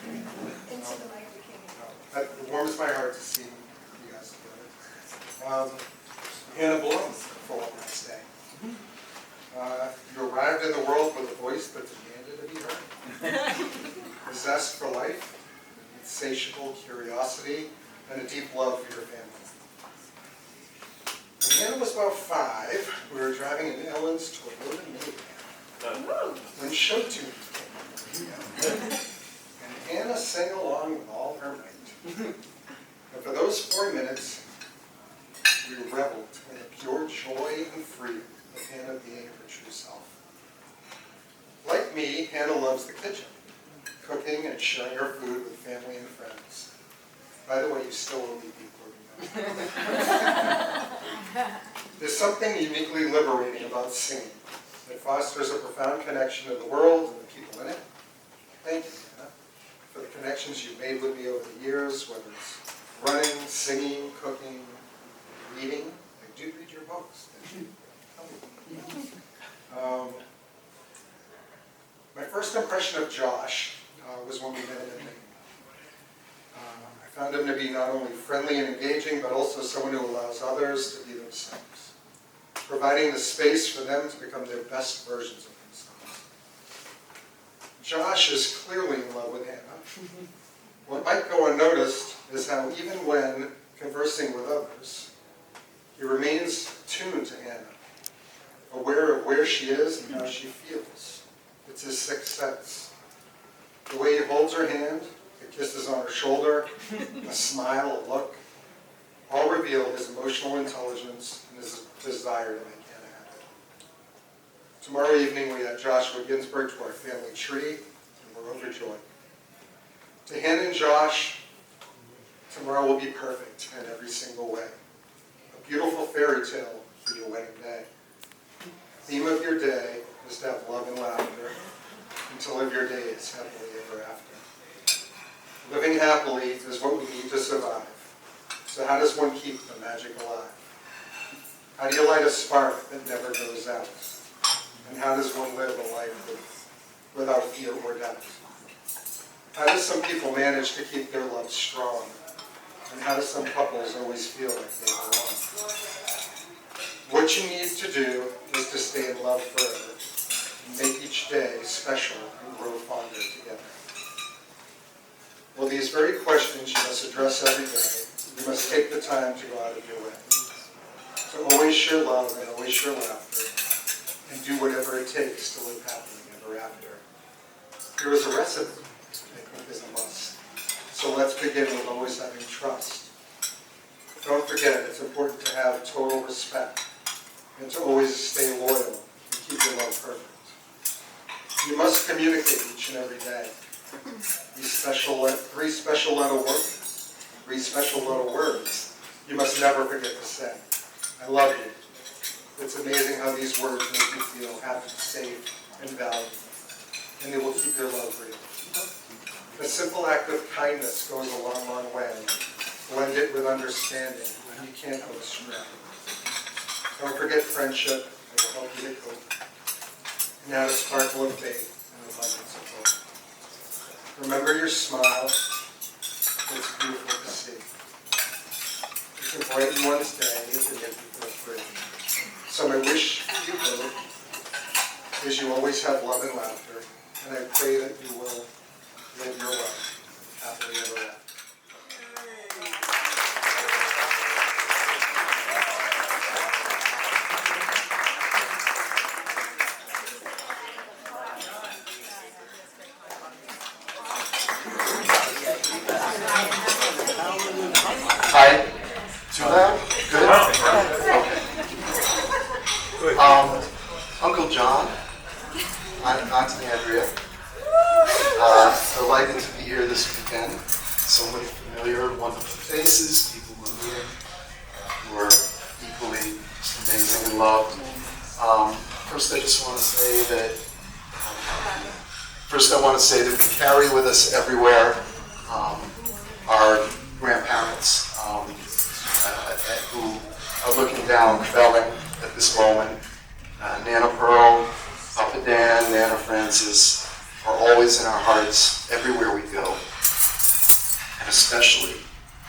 It warms my heart to see you guys together. Hannah Blum, for one nice day. You arrived in the world with a voice that demanded to be heard. A zest for life, insatiable curiosity, and a deep love for your family. When Hannah was about 5, we were driving in Ellen's Toyota minivan when show tunes came on. And Hannah sang along with all her might. And for those 4 minutes, we reveled in the pure joy and freedom of Hannah being her true self. Like me, Hannah loves the kitchen, cooking and sharing her food with family and friends. By the way, you still owe me beef bourguignon. There's something uniquely liberating about singing. It fosters a profound connection to the world and the people in it. Thank you, Hannah, for the connections you've made with me over the years, whether it's running, singing, cooking, reading. I do read your books. My first impression of Josh was when we met him in Maine. I found him to be not only friendly and engaging, but also someone who allows others to be themselves, providing the space for them to become their best versions of themselves. Josh is clearly in love with Hannah. What might go unnoticed is how even when conversing with others, he remains tuned to Hannah, aware of where she is and how she feels. It's his sixth sense. The way he holds her hand, the kisses on her shoulder, a smile, a look, all reveal his emotional intelligence and his desire to make Hannah happy. Tomorrow evening we add Joshua Ginsberg to our family tree, and we're overjoyed. To Hannah and Josh, tomorrow will be perfect in every single way. A beautiful fairy tale for your wedding day. The theme of your day is to have love and laughter, and to live your days happily ever after. Living happily is what we need to survive. So how does one keep the magic alive? How do you light a spark that never goes out? And how does one live a life without fear or doubt? How do some people manage to keep their love strong? And how do some couples always feel like they belong? What you need to do is to stay in love forever and make each day special and grow fonder together. Well, these very questions you must address every day. You must take the time to go out of your way. To always share love and always share laughter, and do whatever it takes to live happily ever after. Here is a recipe I think is a must. So let's begin with always having trust. Don't forget, it's important to have total respect and to always stay loyal and keep your love perfect. You must communicate each and every day. Three special little words you must never forget to say. I love you. It's amazing how these words make you feel happy, safe, and valued, and they will keep your love real. A simple act of kindness goes a long, long way. Blend it with understanding, and you can't go astray. Don't forget friendship, it will help you to cope. And add a sparkle of faith and abundance of hope. Remember your smile. It's beautiful to see. It can brighten one's day, it can make you feel free. So my wish you both is you always have love and laughter, and I pray that you will live your life happily ever after. Hi. Too loud? Good? Uncle John, Auntie Andrea, delighted to be here this weekend. So many familiar, wonderful faces, people we're meeting who are equally amazing and loved. First, I just want to say that we carry with us everywhere our grandparents who are looking down, felling at this moment. Nana Pearl, Papa Dan, Nana Francis are always in our hearts everywhere we go, and especially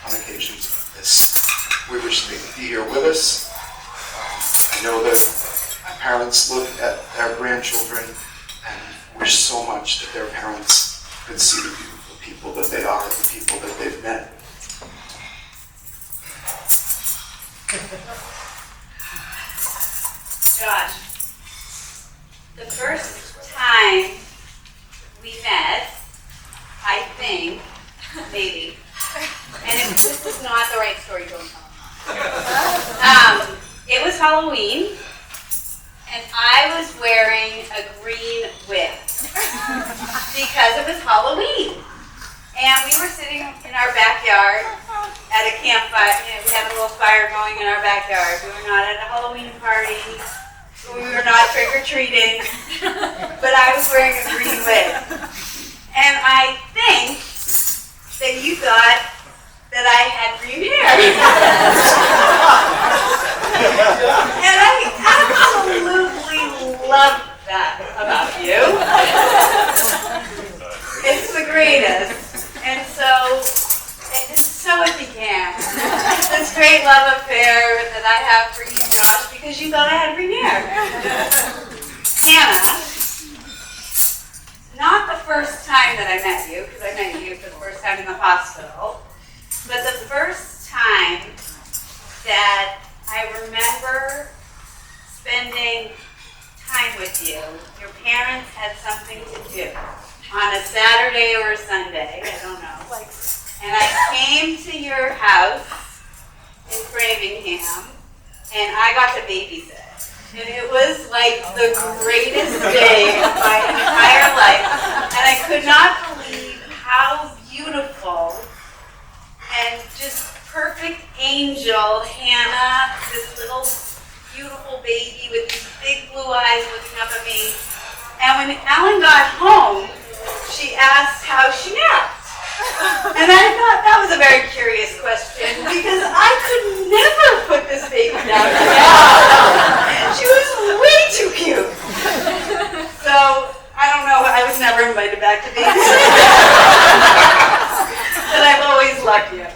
on occasions like this. We wish they could be here with us. I know that parents look at their grandchildren and wish so much that their parents could see the beautiful people that they are, the people that they've met. Josh, the first time we met, I think, maybe, and if this is not the right story, don't tell me. It was Halloween, and I was wearing a green wig because it was Halloween. And we were sitting in our backyard at a campfire. We had a little fire going in our backyard. We were not at a Halloween party. We were not trick-or-treating. But I was wearing a green wig. And I think that you thought that I had green hair. And I absolutely love that about you. It's the greatest. And so it began. This great love affair that I have for you, Josh, because you thought I had green hair. Hannah, not the first time that I met you, because I met you for the first time in the hospital, but the first time that I remember spending time with you. Your parents had something to do on a Saturday or a Sunday, I don't know. And I came to your house in Framingham, and I got to babysit. And it was like the greatest day of my entire life. And I could not believe how beautiful and just perfect angel Hannah, this little beautiful baby with these big blue eyes looking up at me, And when Ellen got home, she asked how she napped. And I thought that was a very curious question because I could never put this baby down to nap. She was way too cute. So, I don't know, I was never invited back to babysit. But I'm always lucky.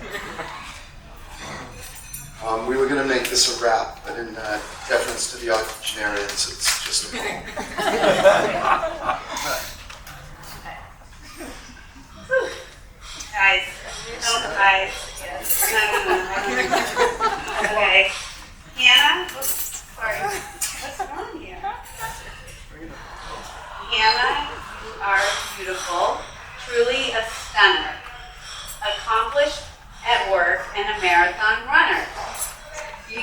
We were going to make this a wrap, but in deference to the octogenarians, it's just a poem. Guys, don't guys. Yes. No. Okay. Hannah, oops, sorry. What's wrong here? Hannah, you are beautiful, truly a stunner, accomplished at work and a marathon runner. You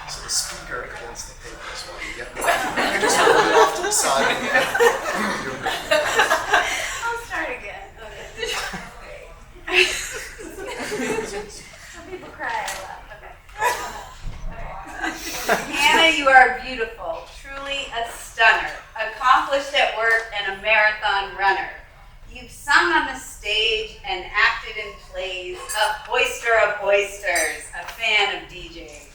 So the speaker against the papers while you get me. Just hold it off to the side. I'll start again. Okay. Some people cry a lot. Okay. Hannah, you are beautiful, truly a stunner, accomplished at work and a marathon runner. You've sung on the stage and acted in plays, a boister of boisters, a fan of DJs.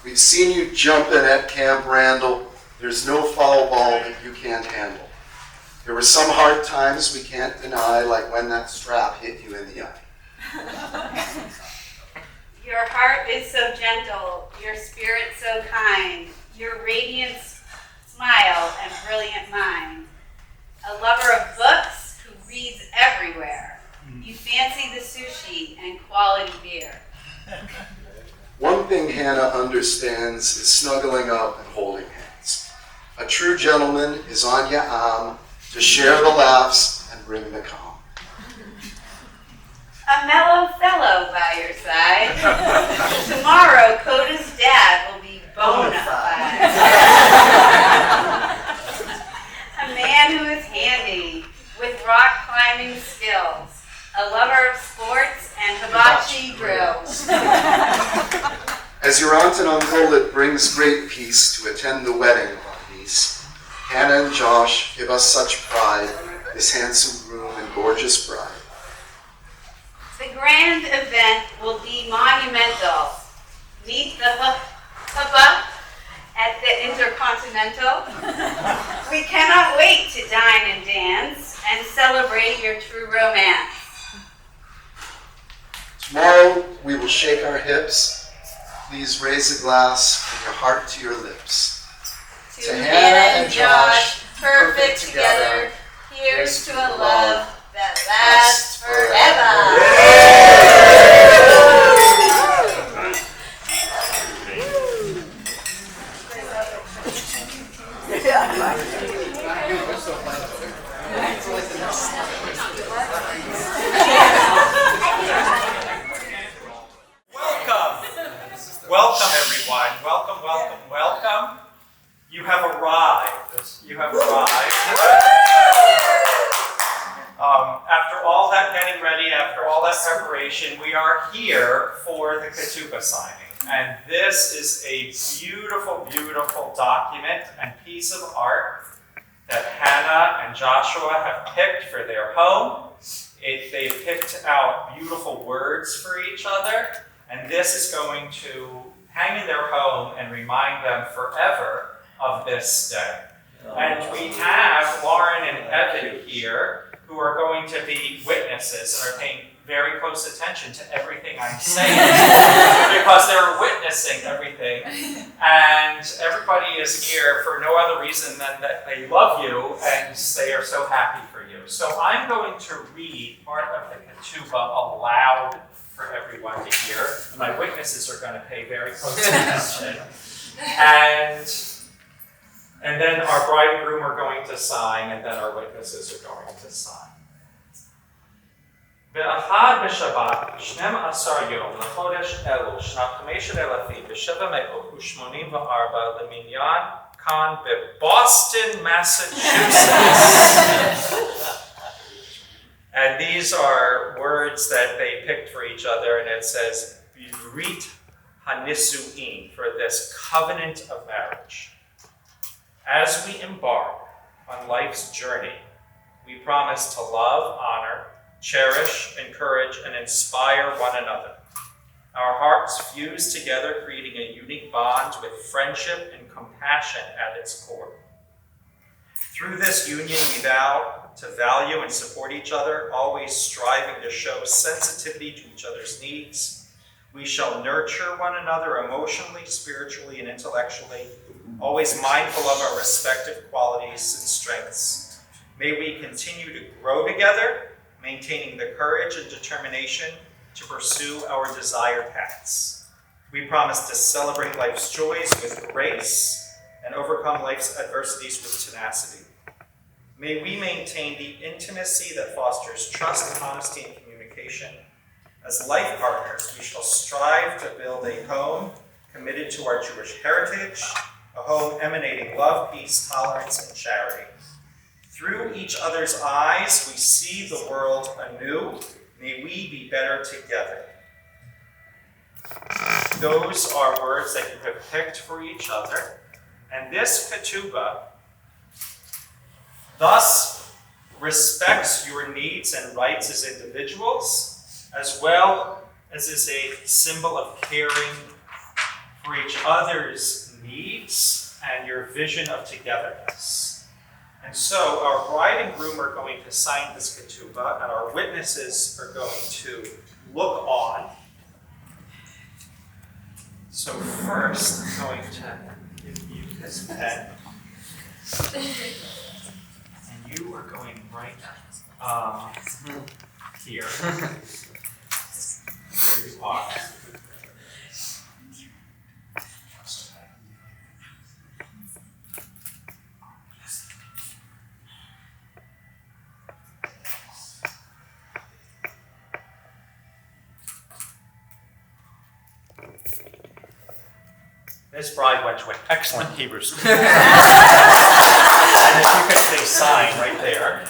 We've seen you jumping at Camp Randall. There's no foul ball that you can't handle. There were some hard times we can't deny, like when that strap hit you in the eye. Your heart is so gentle, your spirit so kind, your radiant smile and brilliant mind. A lover of books who reads everywhere. You fancy the sushi and quality beer. One thing Hannah understands is snuggling up and holding hands. A true gentleman is on your arm to share the laughs and bring the calm. A mellow fellow by your side. Tomorrow, Coda's dad will be bona fide. A man who is handy, with rock climbing skills. A lover of sports and hibachi grills. As your aunt and uncle, it brings great peace to attend the wedding of our niece. Hannah and Josh give us such pride, this handsome groom and gorgeous bride. The grand event will be monumental. Meet the hubba at the Intercontinental. We cannot wait to dine and dance and celebrate your true romance. Tomorrow we will shake our hips. Please raise a glass from your heart to your lips. To Hannah and Josh, perfect together, here's to a love that lasts forever. Welcome, everyone. Welcome, welcome, welcome. You have arrived. You have arrived. After all that getting ready, after all that preparation, we are here for the ketubah signing. And this is a beautiful, beautiful document and piece of art that Hannah and Joshua have picked for their home. They've picked out beautiful words for each other. And this is going to hang in their home and remind them forever of this day. And we have Lauren and Evan here who are going to be witnesses and are paying very close attention to everything I'm saying because they're witnessing everything. And everybody is here for no other reason than that they love you and they are so happy for you. So I'm going to read part of the ketubah aloud for everyone to hear. My witnesses are going to pay very close attention. And then our bride and groom are going to sign, and then our witnesses are going to sign. באחד בשבת, 12 יום לחודש אלול, שנת 5,784 למניין כאן בבוסטון, Massachusetts. And these are words that they picked for each other, and it says, Brit hanisuin, for this covenant of marriage. As we embark on life's journey, we promise to love, honor, cherish, encourage, and inspire one another. Our hearts fuse together, creating a unique bond with friendship and compassion at its core. Through this union, we vow to value and support each other, always striving to show sensitivity to each other's needs. We shall nurture one another emotionally, spiritually, and intellectually, always mindful of our respective qualities and strengths. May we continue to grow together, maintaining the courage and determination to pursue our desired paths. We promise to celebrate life's joys with grace and overcome life's adversities with tenacity. May we maintain the intimacy that fosters trust, honesty, and communication. As life partners, we shall strive to build a home committed to our Jewish heritage, a home emanating love, peace, tolerance, and charity. Through each other's eyes, we see the world anew. May we be better together. Those are words that you have picked for each other. And this ketubah thus respects your needs and rights as individuals, as well as is a symbol of caring for each other's needs and your vision of togetherness. And so our bride and groom are going to sign this ketubah, and our witnesses are going to look on. So first, I'm going to give you this pen. And you are going right here. There you are. This bride went to an excellent Hebrew school. And if you could say sign right there.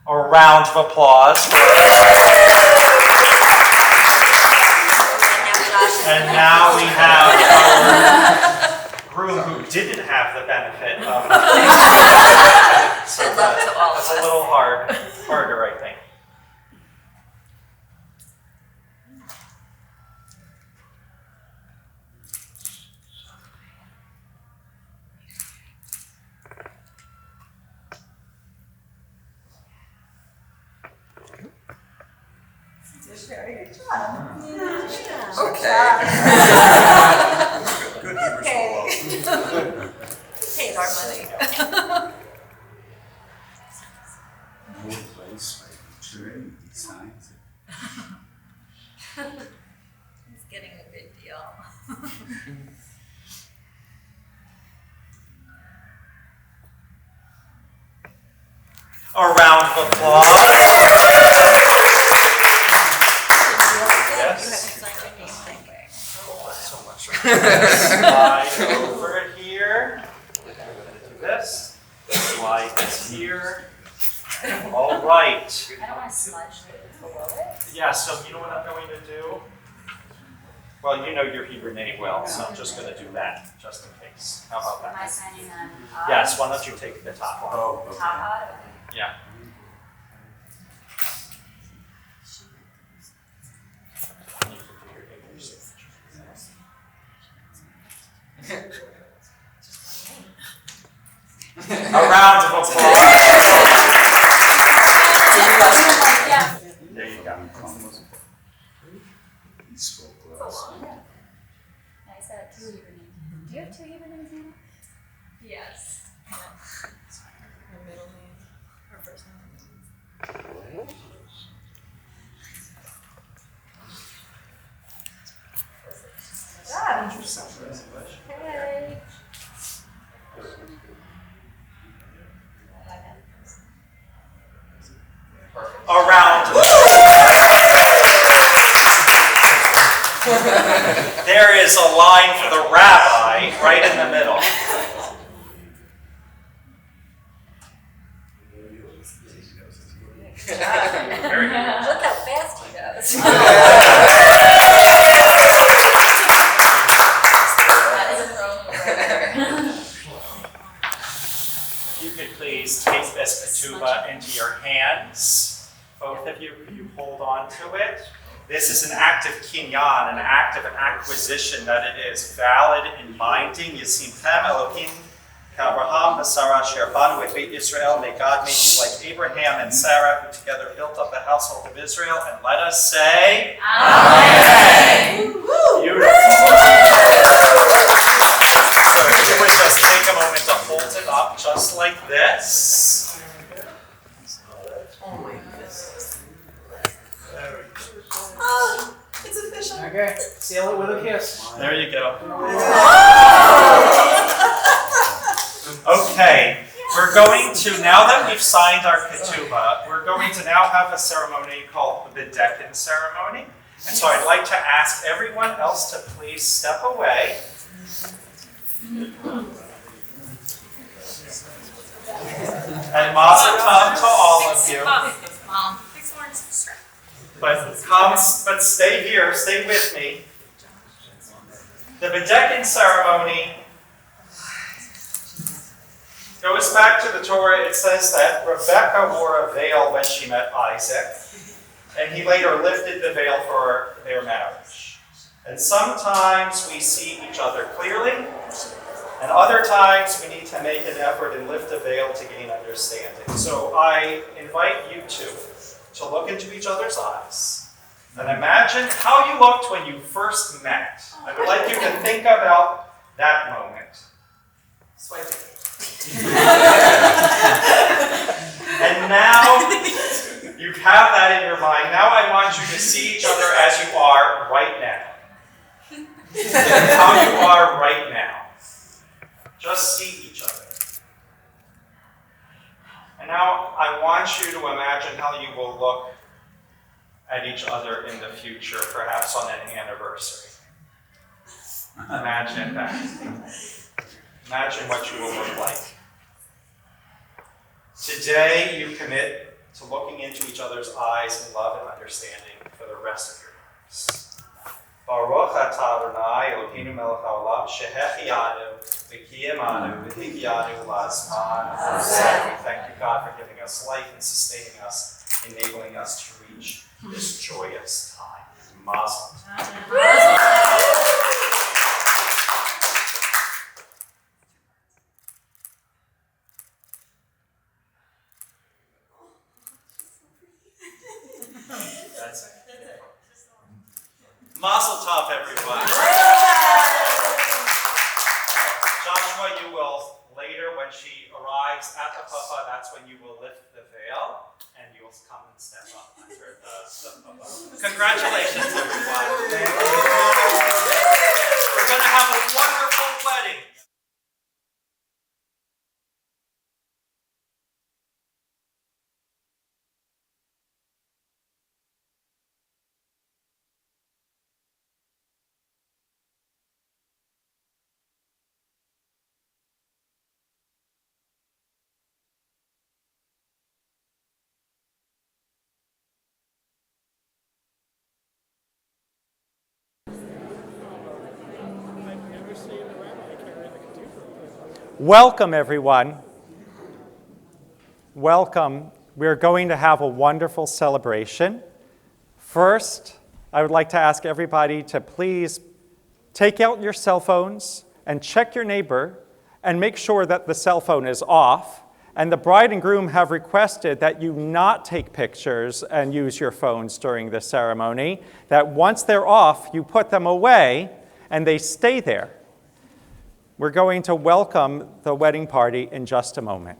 A round of applause for And now we have our groom who didn't have the benefit of so that's a little harder, I think. Very good job. Okay. Good Hebrew school. Paid our money. He's getting a good deal. A round of applause. Yes. So much. Slide over here. Do this. Slide this here. All right. I don't want to smudge below it. Yeah, so you know what I'm going to do? Well, you know your Hebrew name well, so I'm just going to do that, just in case. How about Am I that? signing on? Yes, why don't you take the top one? Top odd? Yeah. A round of applause. Yeah. There you go. Nice, I have 2 Hebrew names. Do you have 2 Hebrew names, Hannah? Yes. Her middle name, her first name. Hey. A round There is a line for the rabbi right in the middle. Very good. Look how fast he goes. That is a Roman record. If you could please take this ketubah into your hands. Both of you hold on to it. This is an act of kinyan, an act of acquisition, that it is valid in binding. Yisimchem Elohim Ka'abraham v'Sarah asher banu et Beit Israel. May God make you like Abraham and Sarah, who together built up the household of Israel. And let us say, Amen. Beautiful. So if you would just take a moment to hold it up just like this. Oh my goodness. Oh, it's official. Okay, seal it with a kiss. There you go. Okay, we're going to, now that we've signed our ketubah, we're going to now have a ceremony called the Bedekin ceremony. And so I'd like to ask everyone else to please step away. And mazel tov to all of you. But stay here, stay with me. The Bedekin ceremony goes back to the Torah. It says that Rebekah wore a veil when she met Isaac, and he later lifted the veil for their marriage. And sometimes we see each other clearly, and other times we need to make an effort and lift the veil to gain understanding. So I invite you to look into each other's eyes and imagine how you looked when you first met. I would like you to think about that moment. Swipe it. And now you have that in your mind. Now I want you to see each other as you are right now. How you are right now. Just see each other. And now I want you to imagine how you will look at each other in the future, perhaps on an anniversary. Imagine that. Imagine what you will look like. Today, you commit to looking into each other's eyes in love and understanding for the rest of your lives. Baruch atah Adonai Eloheinu melech haolam shehechianu v'kiyemanu v'higyanu lazman hazeh. We thank you, God, for giving us life and sustaining us, enabling us to reach this joyous time. Mazel tov. Mazel tov, everyone. Joshua, you will later, when she arrives at the puppah, that's when you will lift the veil, and you will come and step up under the puppah. Congratulations, everyone. We're going to have a wonderful wedding. Welcome, everyone. Welcome. We're going to have a wonderful celebration. First, I would like to ask everybody to please take out your cell phones and check your neighbor and make sure that the cell phone is off. And the bride and groom have requested that you not take pictures and use your phones during the ceremony, that once they're off, you put them away and they stay there. We're going to welcome the wedding party in just a moment.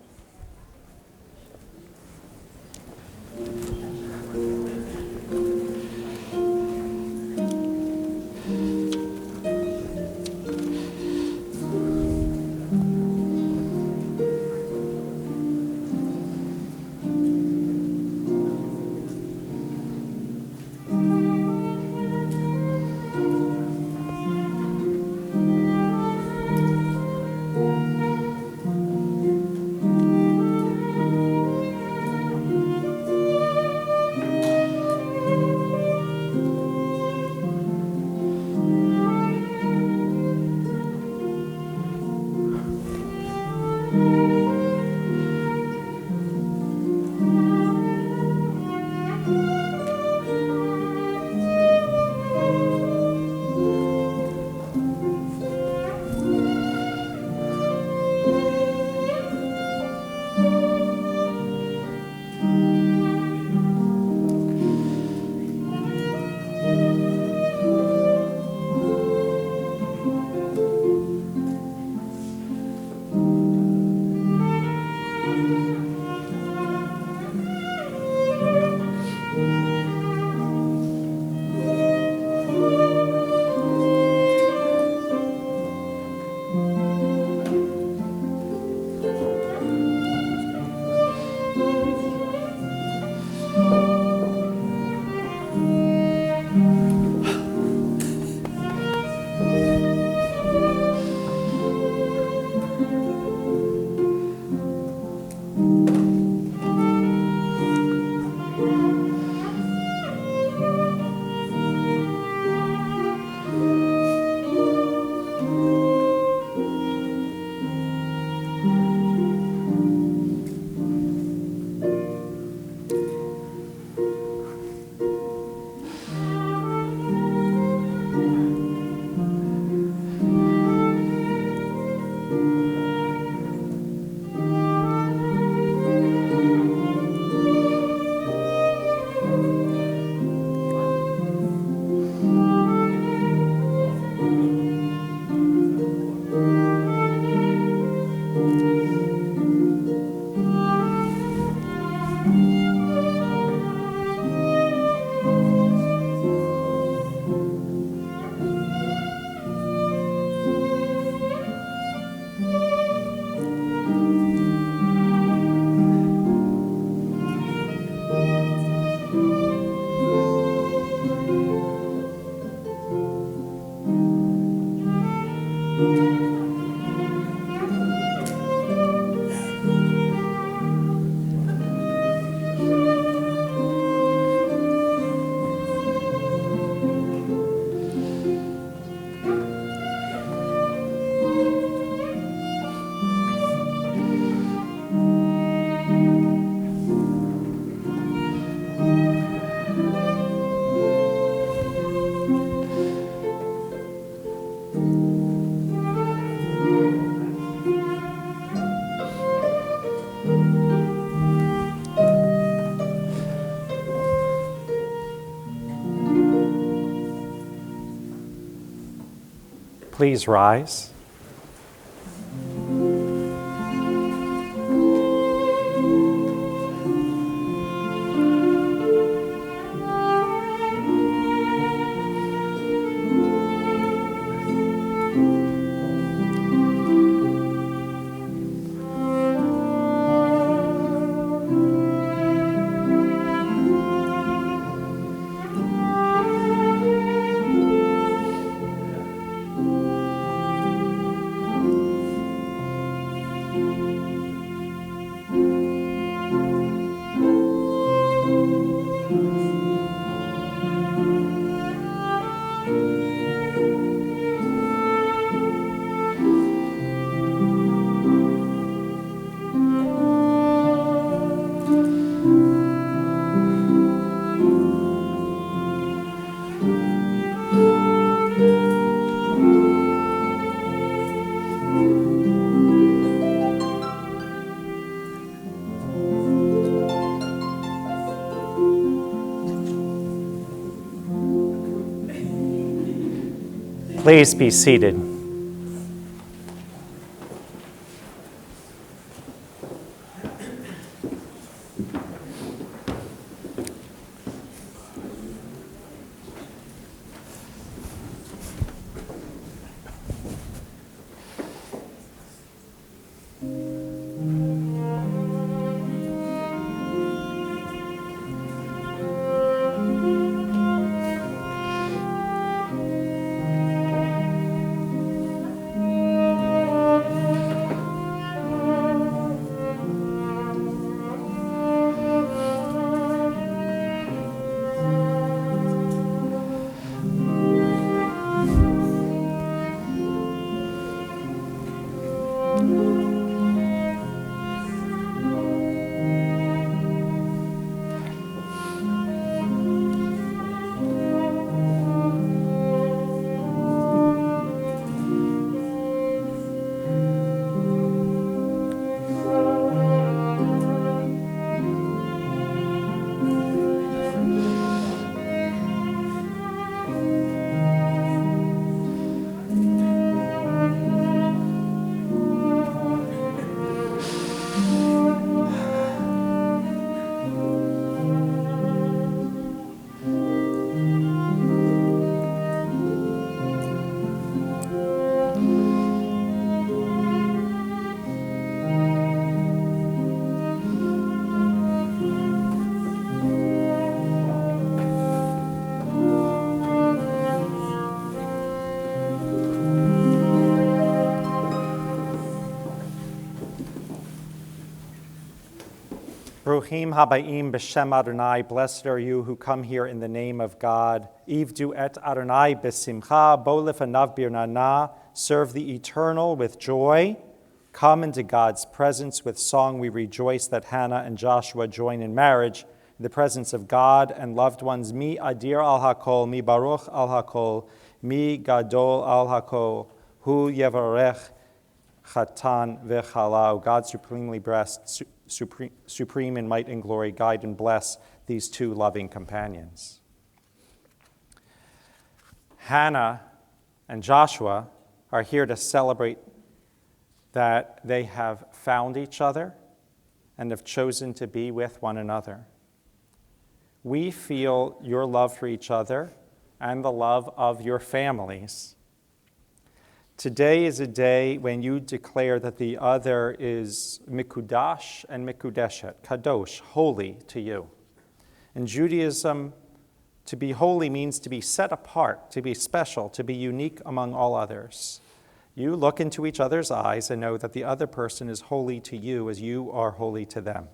Please rise. Please be seated. Bruchim habayim b'shem Adonai, blessed are you who come here in the name of God. Ivdu et Adonai b'simcha, bo lefanav birnana, serve the eternal with joy. Come into God's presence with song. We rejoice that Hannah and Joshua join in marriage in the presence of God and loved ones. Mi adir al hakol, mi baruch al hakol, mi gadol al hakol, hu yevarech chatan v'chala. God supremely blessed, supreme in might and glory, guide and bless these two loving companions. Hannah and Joshua are here to celebrate that they have found each other and have chosen to be with one another. We feel your love for each other and the love of your families. Today is a day when you declare that the other is mikudash and mikudeshet, kadosh, holy to you. In Judaism, to be holy means to be set apart, to be special, to be unique among all others. You look into each other's eyes and know that the other person is holy to you as you are holy to them.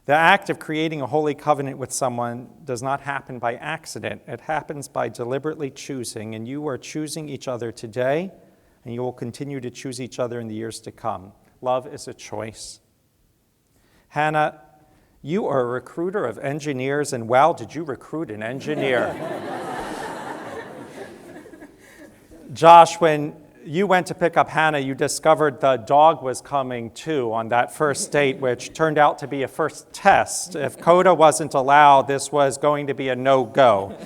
The act of creating a holy covenant with someone does not happen by accident. It happens by deliberately choosing, and you are choosing each other today, and you will continue to choose each other in the years to come. Love is a choice. Hannah, you are a recruiter of engineers, and wow, did you recruit an engineer? Josh, when you went to pick up Hannah, you discovered the dog was coming too on that first date, which turned out to be a first test. If Coda wasn't allowed, this was going to be a no-go.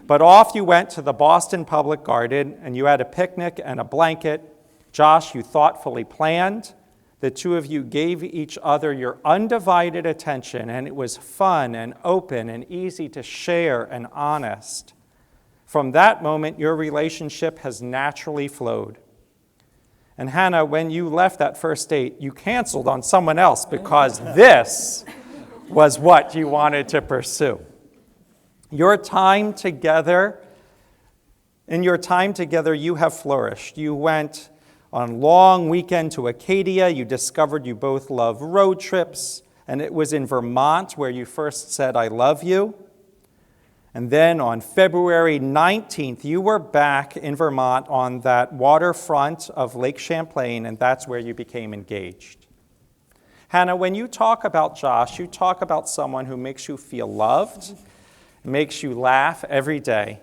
But off you went to the Boston Public Garden, and you had a picnic and a blanket. Josh, you thoughtfully planned. The two of you gave each other your undivided attention, and it was fun and open and easy to share and honest. From that moment, your relationship has naturally flowed. And Hannah, when you left that first date, you canceled on someone else because this was what you wanted to pursue. In your time together, you have flourished. You went on a long weekend to Acadia. You discovered you both love road trips. And it was in Vermont where you first said, I love you. And then on February 19th, you were back in Vermont on that waterfront of Lake Champlain, and that's where you became engaged. Hannah, when you talk about Josh, you talk about someone who makes you feel loved, makes you laugh every day.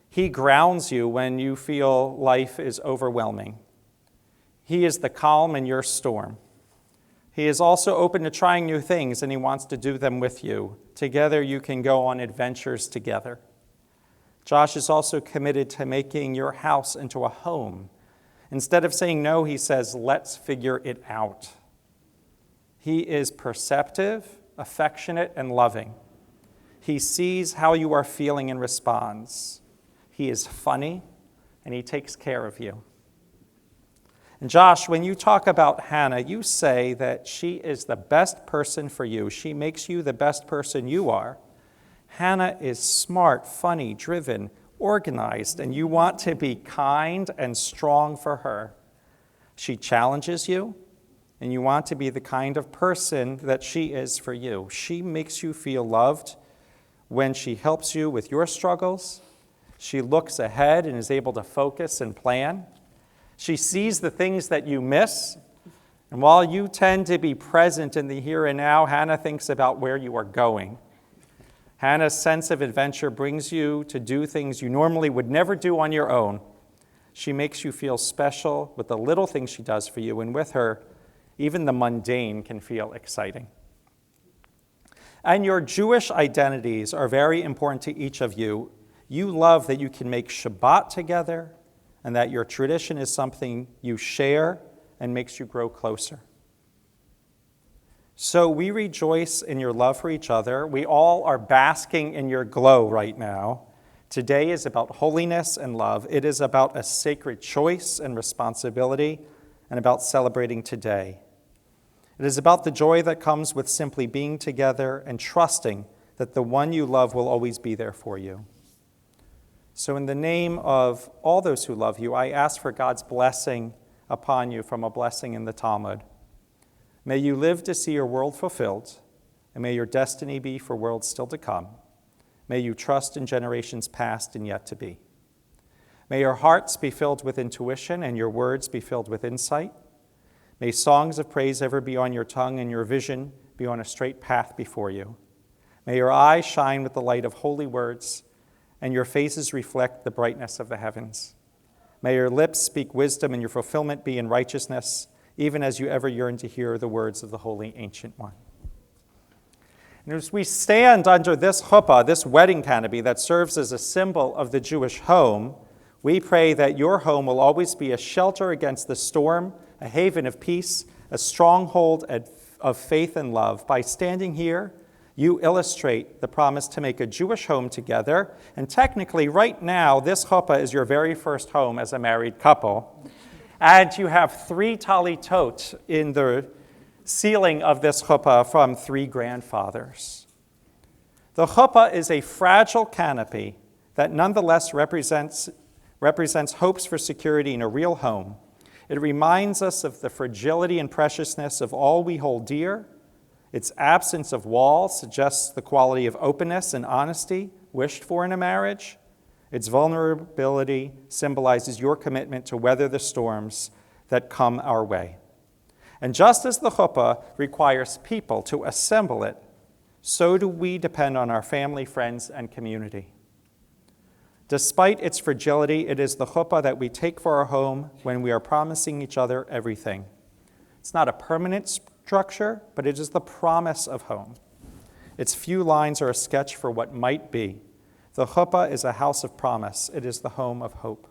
He grounds you when you feel life is overwhelming. He is the calm in your storm. He is also open to trying new things, and he wants to do them with you. Together, you can go on adventures together. Josh is also committed to making your house into a home. Instead of saying no, he says, let's figure it out. He is perceptive, affectionate, and loving. He sees how you are feeling and responds. He is funny, and he takes care of you. And Josh, when you talk about Hannah, you say that she is the best person for you. She makes you the best person you are. Hannah is smart, funny, driven, organized, and you want to be kind and strong for her. She challenges you, and you want to be the kind of person that she is for you. She makes you feel loved when she helps you with your struggles. She looks ahead and is able to focus and plan. She sees the things that you miss, and while you tend to be present in the here and now, Hannah thinks about where you are going. Hannah's sense of adventure brings you to do things you normally would never do on your own. She makes you feel special with the little things she does for you, and with her, even the mundane can feel exciting. And your Jewish identities are very important to each of you. You love that you can make Shabbat together, and that your tradition is something you share and makes you grow closer. So we rejoice in your love for each other. We all are basking in your glow right now. Today is about holiness and love. It is about a sacred choice and responsibility, and about celebrating today. It is about the joy that comes with simply being together and trusting that the one you love will always be there for you. So in the name of all those who love you, I ask for God's blessing upon you from a blessing in the Talmud. May you live to see your world fulfilled, and may your destiny be for worlds still to come. May you trust in generations past and yet to be. May your hearts be filled with intuition and your words be filled with insight. May songs of praise ever be on your tongue and your vision be on a straight path before you. May your eyes shine with the light of holy words, and your faces reflect the brightness of the heavens. May your lips speak wisdom and your fulfillment be in righteousness, even as you ever yearn to hear the words of the Holy Ancient One. And as we stand under this chuppah, this wedding canopy that serves as a symbol of the Jewish home, we pray that your home will always be a shelter against the storm, a haven of peace, a stronghold of faith and love. By standing here, you illustrate the promise to make a Jewish home together. And technically, right now, this chuppah is your very first home as a married couple. And you have 3 talitot in the ceiling of this chuppah from 3 grandfathers. The chuppah is a fragile canopy that nonetheless represents represents hopes for security in a real home. It reminds us of the fragility and preciousness of all we hold dear. Its absence of walls suggests the quality of openness and honesty wished for in a marriage. Its vulnerability symbolizes your commitment to weather the storms that come our way. And just as the chuppah requires people to assemble it, so do we depend on our family, friends, and community. Despite its fragility, it is the chuppah that we take for our home when we are promising each other everything. It's not a permanent structure, but it is the promise of home. Its few lines are a sketch for what might be. The chuppah is a house of promise. It is the home of hope.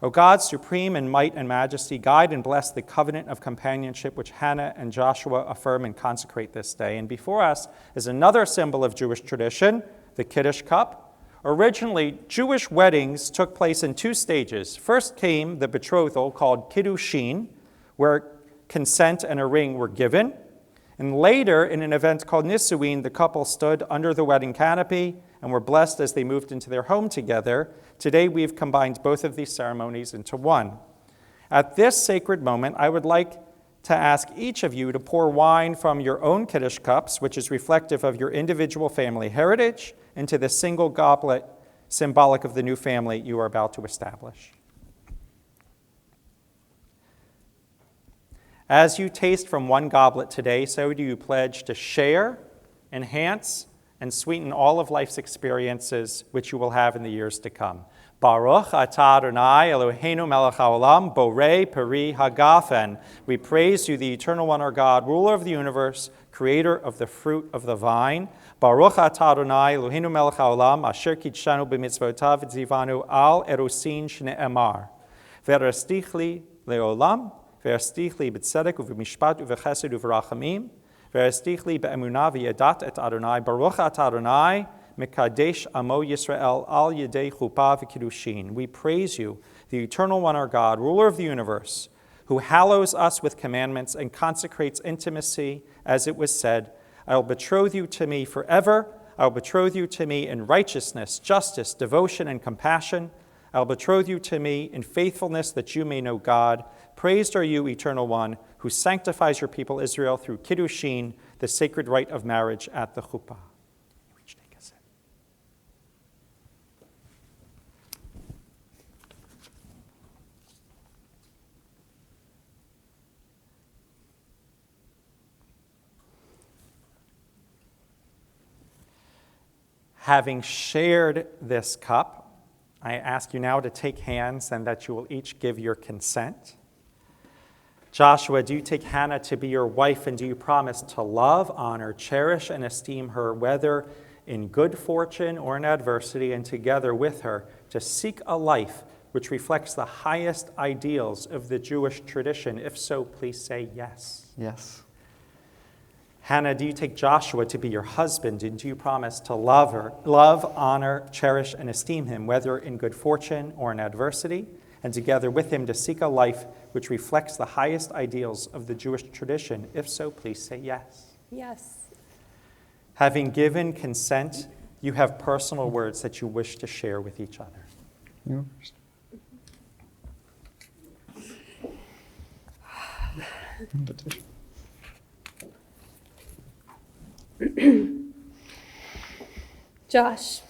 O God, supreme in might and majesty, guide and bless the covenant of companionship which Hannah and Joshua affirm and consecrate this day. And before us is another symbol of Jewish tradition, the Kiddush cup. Originally, Jewish weddings took place in two stages. First came the betrothal called Kiddushin, where consent and a ring were given. And later, in an event called Nisuin, the couple stood under the wedding canopy and were blessed as they moved into their home together. Today, we've combined both of these ceremonies into one. At this sacred moment, I would like to ask each of you to pour wine from your own Kiddush cups, which is reflective of your individual family heritage, into the single goblet symbolic of the new family you are about to establish. As you taste from one goblet today, so do you pledge to share, enhance, and sweeten all of life's experiences which you will have in the years to come. Baruch atah Adonai Eloheinu melech haolam, borei peri hagafen. We praise you, the Eternal One, our God, ruler of the universe, creator of the fruit of the vine. Baruch atah Adonai Eloheinu melech haolam, asher kitshanu b'mitzvotav v'tzivanu al erusin shne'emar. V'erastich li leolam, v'erastich li b'tzedek u'v'mishpat u'v'chesed u'v'rachamim. V'erastich be'emunah v'yadat et Adonai, Baruch atah Adonai, Mekadesh amo Yisrael al yedei chuppah v'kiddushin. We praise you, the Eternal One, our God, ruler of the universe, who hallows us with commandments and consecrates intimacy, as it was said, I will betroth you to me forever. I will betroth you to me in righteousness, justice, devotion, and compassion. I will betroth you to me in faithfulness, that you may know God. Praised are you, Eternal One, who sanctifies your people Israel through Kiddushin, the sacred rite of marriage at the chuppah. Having shared this cup, I ask you now to take hands and that you will each give your consent. Joshua, do you take Hannah to be your wife, and do you promise to love, honor, cherish, and esteem her, whether in good fortune or in adversity, and together with her to seek a life which reflects the highest ideals of the Jewish tradition? If so, please say yes. Yes. Hannah, do you take Joshua to be your husband, and do you promise to love, honor, cherish, and esteem him, whether in good fortune or in adversity, and together with him to seek a life which reflects the highest ideals of the Jewish tradition? If so, please say yes. Yes. Having given consent, you have personal words that you wish to share with each other. You first. Josh,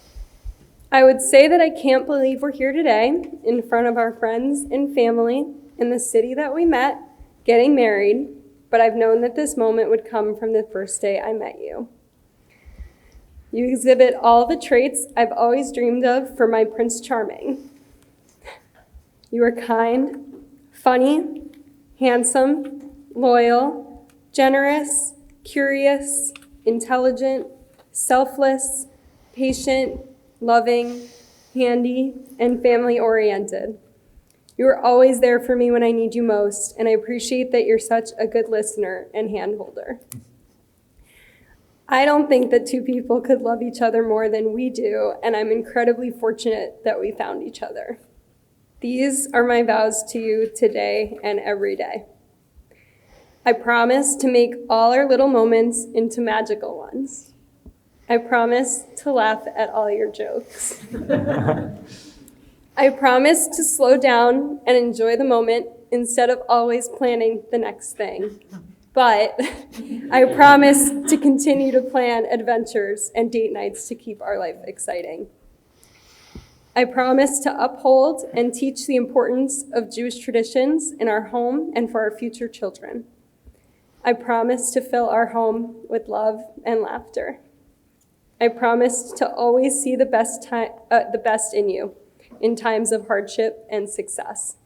I would say that I can't believe we're here today in front of our friends and family in the city that we met, getting married, but I've known that this moment would come from the first day I met you. You exhibit all the traits I've always dreamed of for my Prince Charming. You are kind, funny, handsome, loyal, generous, curious, intelligent, selfless, patient, loving, handy, and family-oriented. You are always there for me when I need you most, and I appreciate that you're such a good listener and handholder. I don't think that two people could love each other more than we do, and I'm incredibly fortunate that we found each other. These are my vows to you today and every day. I promise to make all our little moments into magical ones. I promise to laugh at all your jokes. I promise to slow down and enjoy the moment instead of always planning the next thing. But I promise to continue to plan adventures and date nights to keep our life exciting. I promise to uphold and teach the importance of Jewish traditions in our home and for our future children. I promise to fill our home with love and laughter. I promise to always see the best in you in times of hardship and success.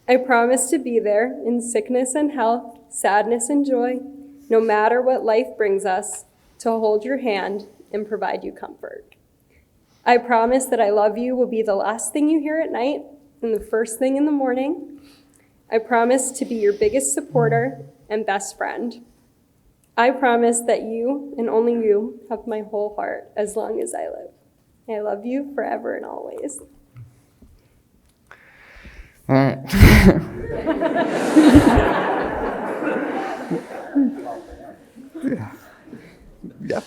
I promise to be there in sickness and health, sadness and joy, no matter what life brings us, to hold your hand and provide you comfort. I promise that I love you will be the last thing you hear at night and the first thing in the morning. I promise to be your biggest supporter and best friend. I promise that you and only you have my whole heart as long as I live. I love you forever and always. All right. Yeah.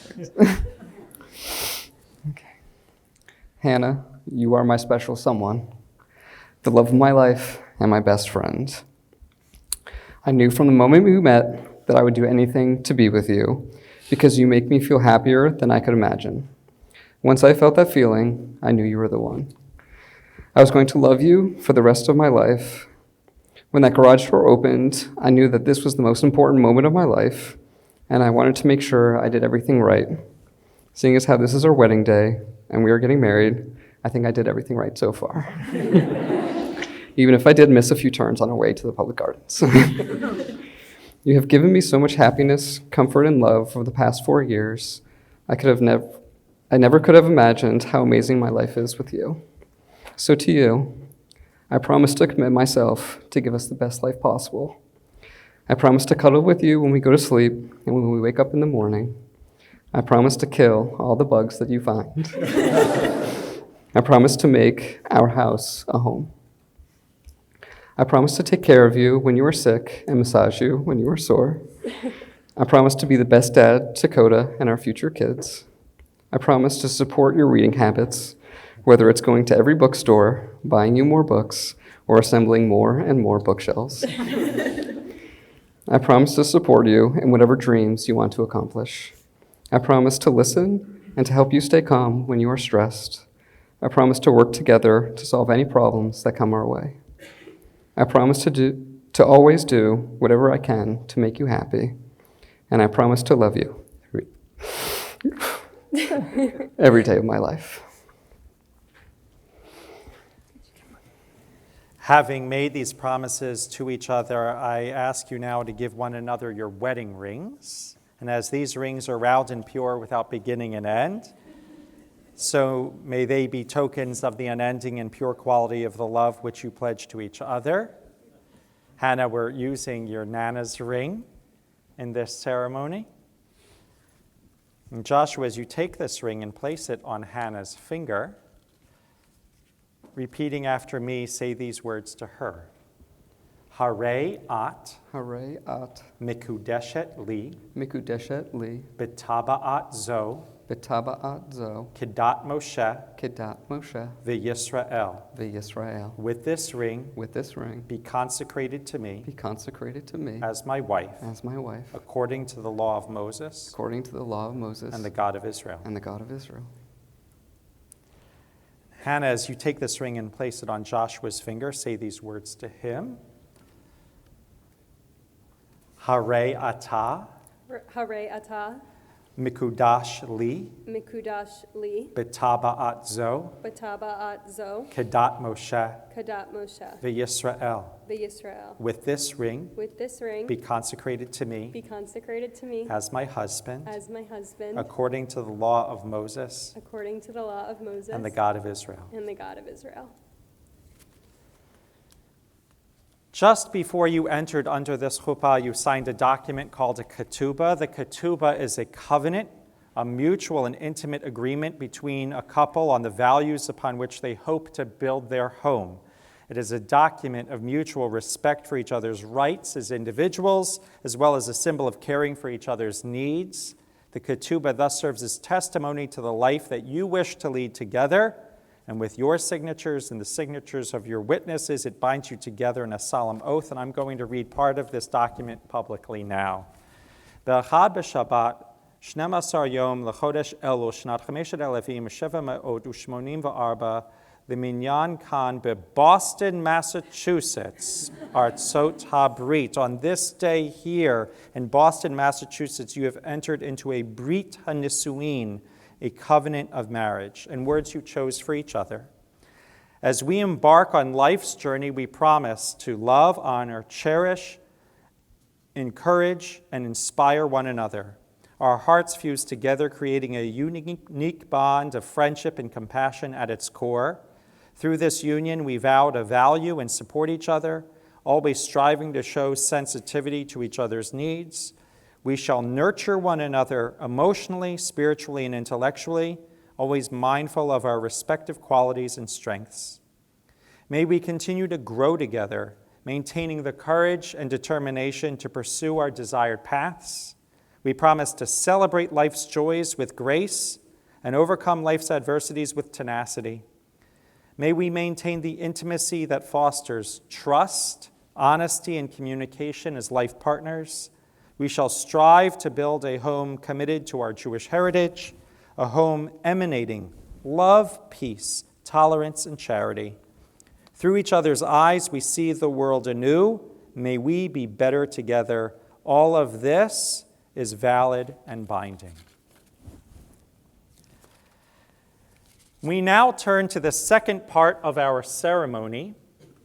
Okay. Hannah, you are my special someone, the love of my life and my best friend. I knew from the moment we met that I would do anything to be with you because you make me feel happier than I could imagine. Once I felt that feeling, I knew you were the one. I was going to love you for the rest of my life. When that garage door opened, I knew that this was the most important moment of my life, and I wanted to make sure I did everything right. Seeing as how this is our wedding day and we are getting married, I think I did everything right so far. Even if I did miss a few turns on our way to the public gardens. You have given me so much happiness, comfort, and love over the past 4 years. I never could have imagined how amazing my life is with you. So to you, I promise to commit myself to give us the best life possible. I promise to cuddle with you when we go to sleep and when we wake up in the morning. I promise to kill all the bugs that you find. I promise to make our house a home. I promise to take care of you when you are sick and massage you when you are sore. I promise to be the best dad to Coda and our future kids. I promise to support your reading habits, whether it's going to every bookstore, buying you more books, or assembling more and more bookshelves. I promise to support you in whatever dreams you want to accomplish. I promise to listen and to help you stay calm when you are stressed. I promise to work together to solve any problems that come our way. I promise to always do whatever I can to make you happy. And I promise to love you every day of my life. Having made these promises to each other, I ask you now to give one another your wedding rings. And as these rings are round and pure without beginning and end, so may they be tokens of the unending and pure quality of the love which you pledge to each other. Hannah, we're using your Nana's ring in this ceremony. And Joshua, as you take this ring and place it on Hannah's finger, repeating after me, say these words to her. Harei at. Harei at. Mikudeshet li. Mikudeshet li. Betaba'at zo. Betaba'at zo. Kedat Moshe. Kedat Moshe. V'Yisrael. V'Yisrael. With this ring. With this ring. Be consecrated to me. Be consecrated to me. As my wife. As my wife. According to the law of Moses. According to the law of Moses. And the God of Israel. And the God of Israel. Hannah, as you take this ring and place it on Joshua's finger, say these words to him. Harei atah. Harei atah. Mikudash li. Mikudash li. Betaba'at zo. Betaba'at zo. Kedat Moshe. Kedat Moshe. V'Yisrael. V'Yisrael. With this ring. With this ring. Be consecrated to me. Be consecrated to me. As my husband. As my husband. According to the law of Moses. According to the law of Moses. And the God of Israel. And the God of Israel. Just before you entered under this chuppah, you signed a document called a ketubah. The ketubah is a covenant, a mutual and intimate agreement between a couple on the values upon which they hope to build their home. It is a document of mutual respect for each other's rights as individuals, as well as a symbol of caring for each other's needs. The ketubah thus serves as testimony to the life that you wish to lead together And with your signatures and the signatures of your witnesses, it binds you together in a solemn oath. And I'm going to read part of this document publicly now. B'echad b'Shabbat, 12 yom l'chodesh Elul, shnat 5784, the Minyan Khan Boston, Massachusetts, Artsot Habrit. On this day here in Boston, Massachusetts, you have entered into a Brit HaNisuin, a covenant of marriage, and words you chose for each other. As we embark on life's journey, we promise to love, honor, cherish, encourage, and inspire one another. Our hearts fuse together, creating a unique bond of friendship and compassion at its core. Through this union, we vow to value and support each other, always striving to show sensitivity to each other's needs. We shall nurture one another emotionally, spiritually, and intellectually, always mindful of our respective qualities and strengths. May we continue to grow together, maintaining the courage and determination to pursue our desired paths. We promise to celebrate life's joys with grace and overcome life's adversities with tenacity. May we maintain the intimacy that fosters trust, honesty, and communication as life partners. We shall strive to build a home committed to our Jewish heritage, a home emanating love, peace, tolerance, and charity. Through each other's eyes, we see the world anew. May we be better together. All of this is valid and binding. We now turn to the second part of our ceremony,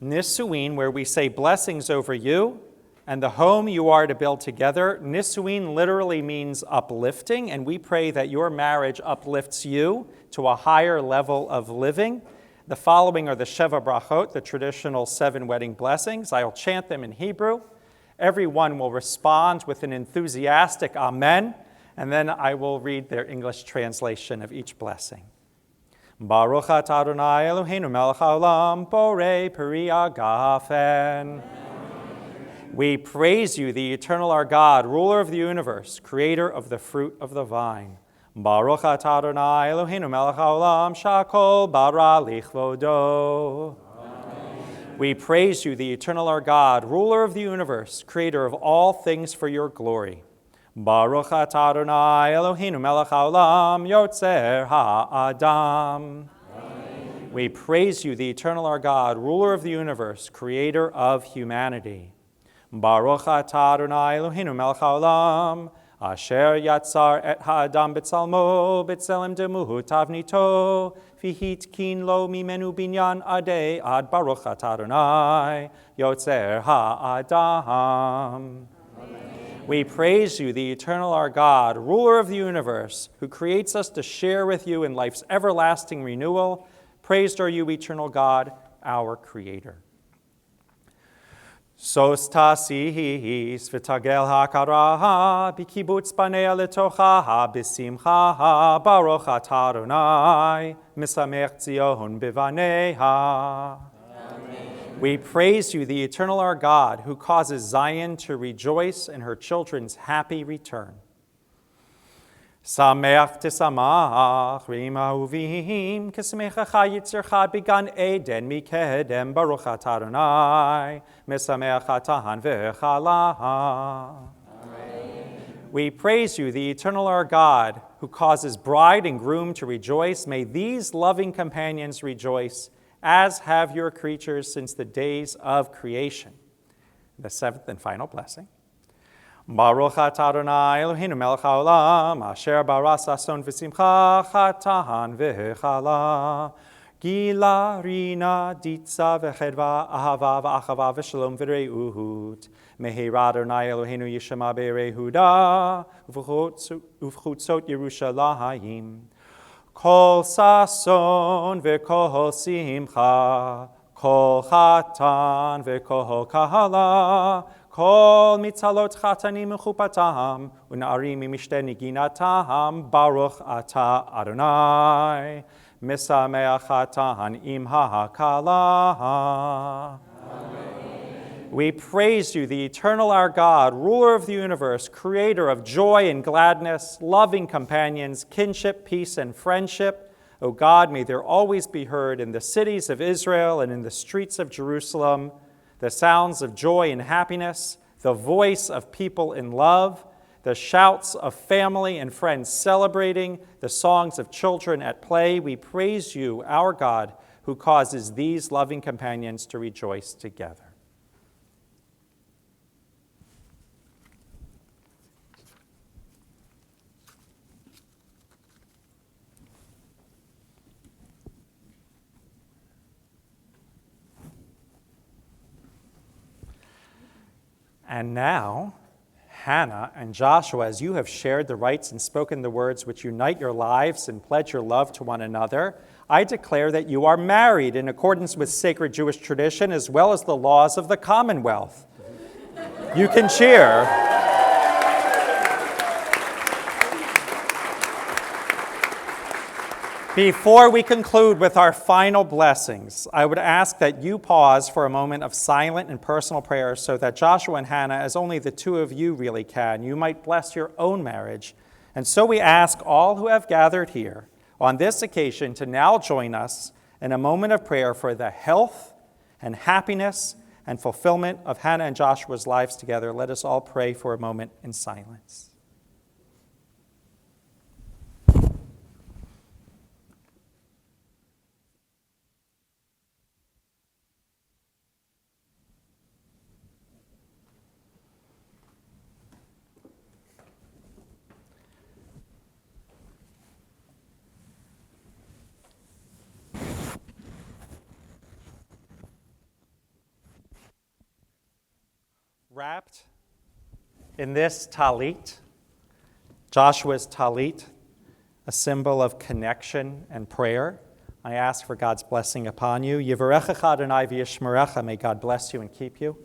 Nisuin, where we say blessings over you and the home you are to build together. Nisuin literally means uplifting, and we pray that your marriage uplifts you to a higher level of living. The following are the Sheva Brachot, the traditional 7 wedding blessings. I'll chant them in Hebrew. Everyone will respond with an enthusiastic amen, and then I will read their English translation of each blessing. Baruch atah Adonai Eloheinu melech haolam, borei peri hagafen. We praise you, the eternal our God, ruler of the universe, creator of the fruit of the vine. Baruch atah Adonai Eloheinu melech haolam, shakol bara lichvodo. We praise you, the eternal our God, ruler of the universe, creator of all things for your glory. Baruch atah Adonai Eloheinu melech haolam, yotzer ha'adam. We praise you, the eternal our God, ruler of the universe, creator of humanity. Baruch atah Adonai Eloheinu melech haolam, asher yatzar et ha'adam b'tzalmo, b'tzelem demuhu tavnito, v'hitkin lo mimenu binyan adei ad baruch atah Adonai, yotzer ha'adam. We praise you, the eternal our God, ruler of the universe, who creates us to share with you in life's everlasting renewal. Praised are you, eternal God, our creator. Sos tasis v'tagel ha'karaha, b'kibutz banea letocha, b'simcha, baruch atah Adonai, misamech Zion b'vaneha. We praise you, the eternal our God, who causes Zion to rejoice in her children's happy return. Sameach tisamach, rima uvihim, kismechacha yitzercha bigan eden mikedem, baruch atah Adonai, misameach atahan v'chalaha. We praise you, the eternal our God, who causes bride and groom to rejoice. May these loving companions rejoice, as have your creatures since the days of creation. The seventh and final blessing. Baruch atah Adonai Eloheinu melech haolam, asher bara sason v'simcha, chatahan v'chala, gila rina ditza v'chedva, ahava v'achava v'shalom v're'ut. Mehira Adonai Eloheinu yishama be'rehuda, uvchutzot Yerushalayim. Kol sason v'kol simcha, kol chatan v'kol kahala, kol mitzalot chatanim mechupatam, u'na'arim mimishte niginatam, baruch atah Adonai, misameach chatan im ha'kala. We praise you, the eternal our God, ruler of the universe, creator of joy and gladness, loving companions, kinship, peace, and friendship. O God, may there always be heard in the cities of Israel and in the streets of Jerusalem the sounds of joy and happiness, the voice of people in love, the shouts of family and friends celebrating, the songs of children at play. We praise you, our God, who causes these loving companions to rejoice together. And now, Hannah and Joshua, as you have shared the rites and spoken the words which unite your lives and pledge your love to one another, I declare that you are married in accordance with sacred Jewish tradition as well as the laws of the Commonwealth. You can cheer. Before we conclude with our final blessings, I would ask that you pause for a moment of silent and personal prayer so that Joshua and Hannah, as only the two of you really can, you might bless your own marriage. And so we ask all who have gathered here on this occasion to now join us in a moment of prayer for the health and happiness and fulfillment of Hannah and Joshua's lives together. Let us all pray for a moment in silence. Wrapped in this talit, Joshua's talit, a symbol of connection and prayer, I ask for God's blessing upon you. Yivarechecha Adonai v'yishmerecha, may God bless you and keep you.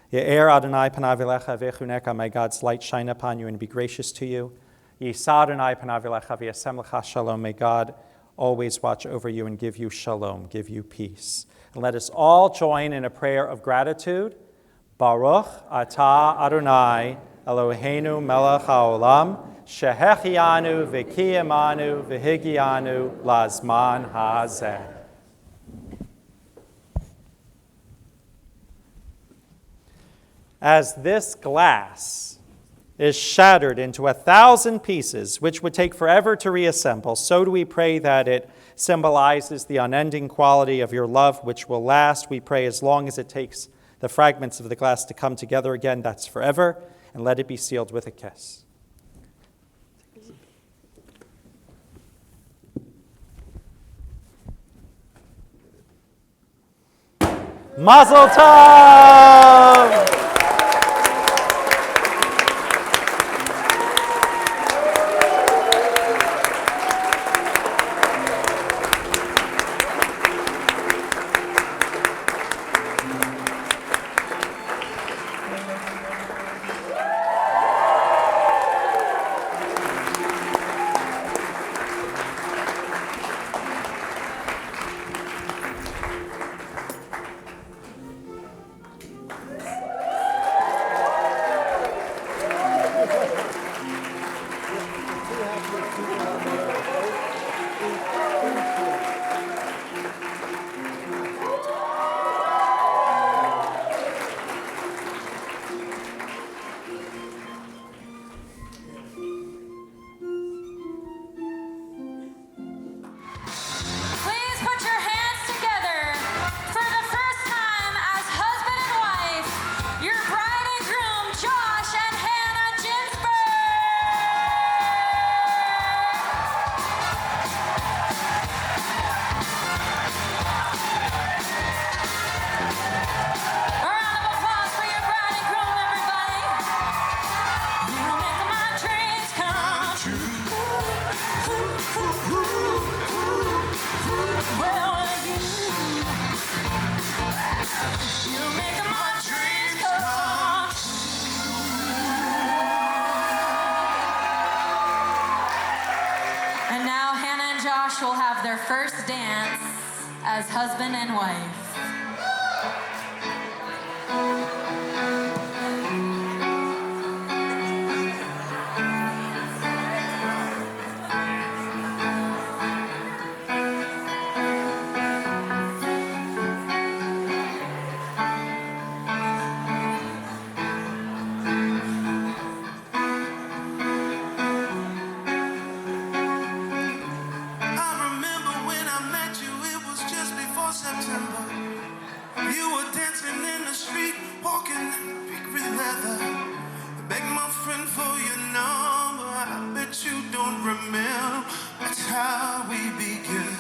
Ye'er Adonai panav elecha v'echuneka, may God's light shine upon you and be gracious to you. Yisa Adonai panav elecha v'yasem lecha shalom, may God always watch over you and give you shalom, give you peace. And let us all join in a prayer of gratitude. Baruch atah Adonai Eloheinu melech haolam shehechianu v'kiyamanu v'higianu lazman hazeh. As this glass is shattered into 1,000 pieces, which would take forever to reassemble, so do we pray that it symbolizes the unending quality of your love, which will last. We pray as long as it takes the fragments of the glass to come together again, that's forever, and let it be sealed with a kiss. Mazel tov! Will have their first dance as husband and wife. You were dancing in the street, walking big red leather. Beg my friend for your number. I bet you don't remember. That's how we began.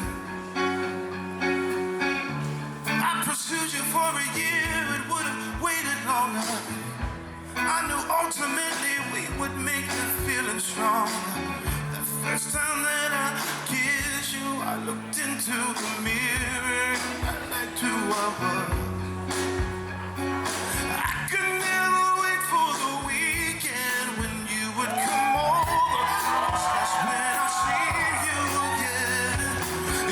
I pursued you for a year. It would have waited longer. I knew ultimately we would make the feeling strong. The first time that I kissed you, I looked into the mirror. I liked who I was. I could never wait for the weekend when you would come over. That's when I see you again.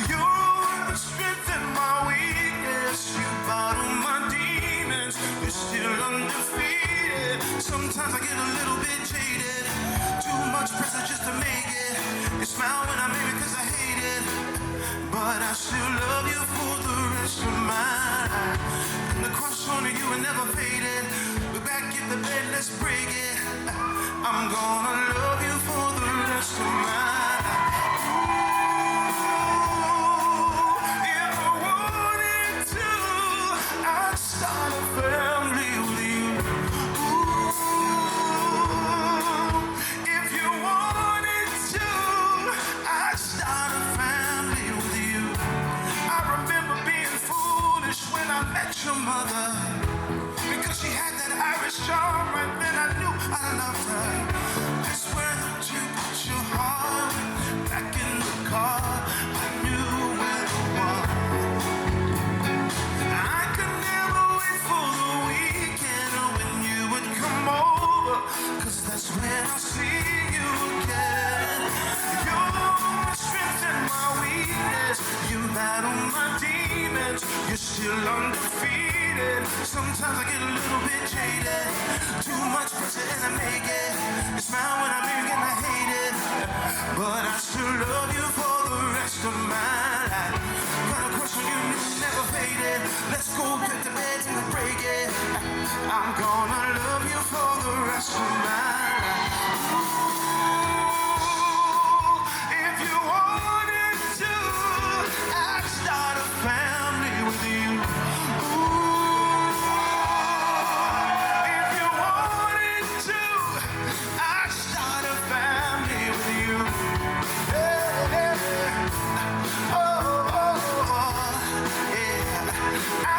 You're the strength in my weakness. You bottle my demons. You're still undefeated. Sometimes I get a little bit jaded. Too much pressure just to make it. You smile when I'm angry cause I hate it. But I still love you for the rest of my life. And the crush on you will never faded. We're back in the bed, let's break it. I'm gonna love you for the rest of my life. Ooh, if I wanted to, I'd start a family with you. If you wanted to, I'd start a family with you. I remember being foolish when I met your mother, because she had that Irish charm. Right then I knew I loved her. That's when you put your heart back in the car. I knew where it was. I could never wait for the weekend when you would come over, cause that's when I see you again. You're my strength and my weakness. You battle my demons. You're still undefeated. Sometimes I get a little bit jaded. Too much pressure and I make it. You smile when I'm angry and I hate it. But I still love you for the rest of my life. Got a crush on you, never faded. Let's go get to bed and break it. I'm gonna love you for the rest of my life. If you wanted to, I'd start a family with you. If you wanted to, I'd start a family with you. Yeah. Oh, yeah.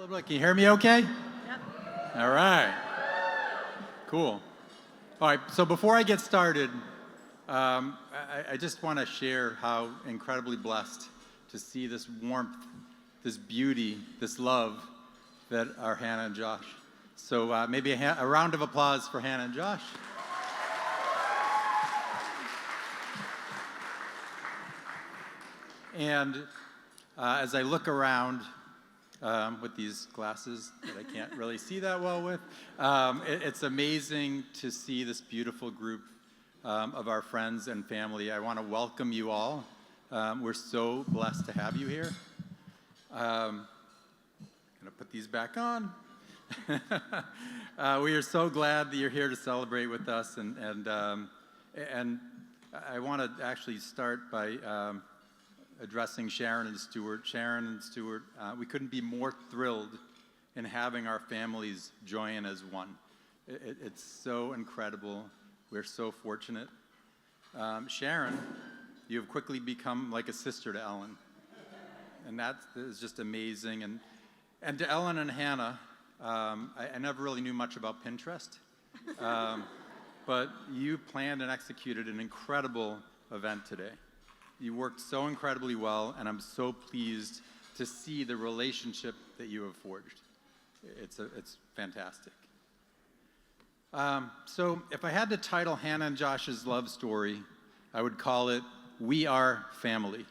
good. Can you hear me okay? Yep. All right. Cool. All right, so before I get started, I just want to share how incredibly blessed to see this warmth, this beauty, this love that are Hannah and Josh. So maybe a round of applause for Hannah and Josh. And as I look around with these glasses that I can't really see that well with, it's amazing to see this beautiful group of our friends and family. I want to welcome you all. We're so blessed to have you here. I'm going to put these back on. We are so glad that you're here to celebrate with us, and I want to actually start by addressing Sharon and Stuart. Sharon and Stuart, we couldn't be more thrilled in having our families join as one. It's so incredible. We're so fortunate. Sharon, you have quickly become like a sister to Ellen, and that is just amazing. And to Ellen and Hannah, I never really knew much about Pinterest, but you planned and executed an incredible event today. You worked so incredibly well, and I'm so pleased to see the relationship that you have forged. It's fantastic. So if I had to title Hannah and Josh's love story, I would call it We Are Family,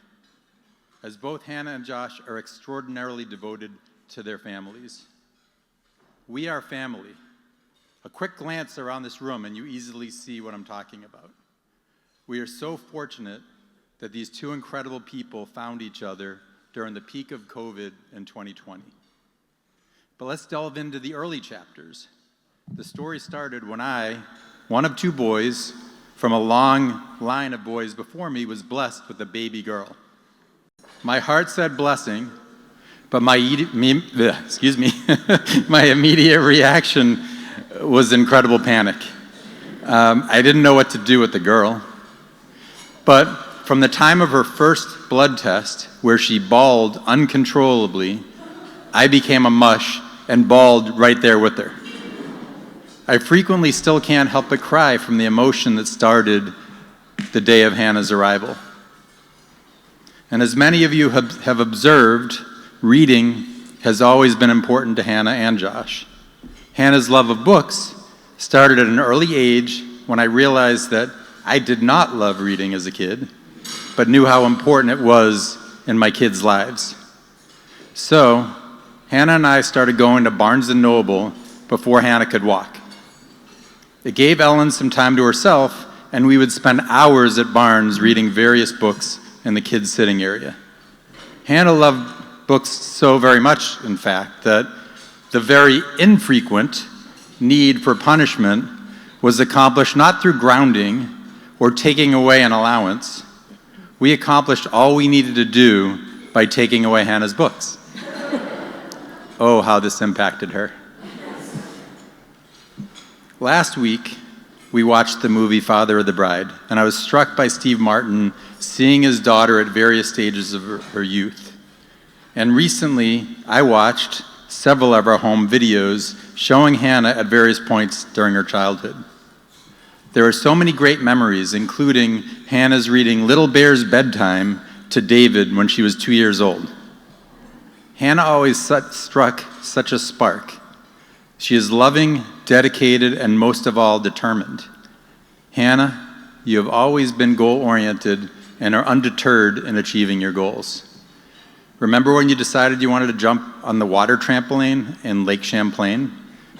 as both Hannah and Josh are extraordinarily devoted to their families. We are family. A quick glance around this room and you easily see what I'm talking about. We are so fortunate that these two incredible people found each other during the peak of COVID in 2020. But let's delve into the early chapters. The story started when I, one of two boys from a long line of boys before me, was blessed with a baby girl. My heart said blessing, but my immediate reaction was incredible panic. I didn't know what to do with the girl. But from the time of her first blood test, where she bawled uncontrollably, I became a mush and bawled right there with her. I frequently still can't help but cry from the emotion that started the day of Hannah's arrival. And as many of you have observed, reading has always been important to Hannah and Josh. Hannah's love of books started at an early age when I realized that I did not love reading as a kid, but knew how important it was in my kids' lives. So, Hannah and I started going to Barnes & Noble before Hannah could walk. It gave Ellen some time to herself, and we would spend hours at Barnes reading various books in the kids' sitting area. Hannah loved books so very much, in fact, that the very infrequent need for punishment was accomplished not through grounding or taking away an allowance. We accomplished all we needed to do by taking away Hannah's books. Oh, how this impacted her. Last week, we watched the movie Father of the Bride, and I was struck by Steve Martin seeing his daughter at various stages of her youth. And recently, I watched several of our home videos showing Hannah at various points during her childhood. There are so many great memories, including Hannah's reading Little Bear's Bedtime to David when she was 2 years old. Hannah always struck such a spark. She is loving, dedicated, and most of all, determined. Hannah, you have always been goal-oriented and are undeterred in achieving your goals. Remember when you decided you wanted to jump on the water trampoline in Lake Champlain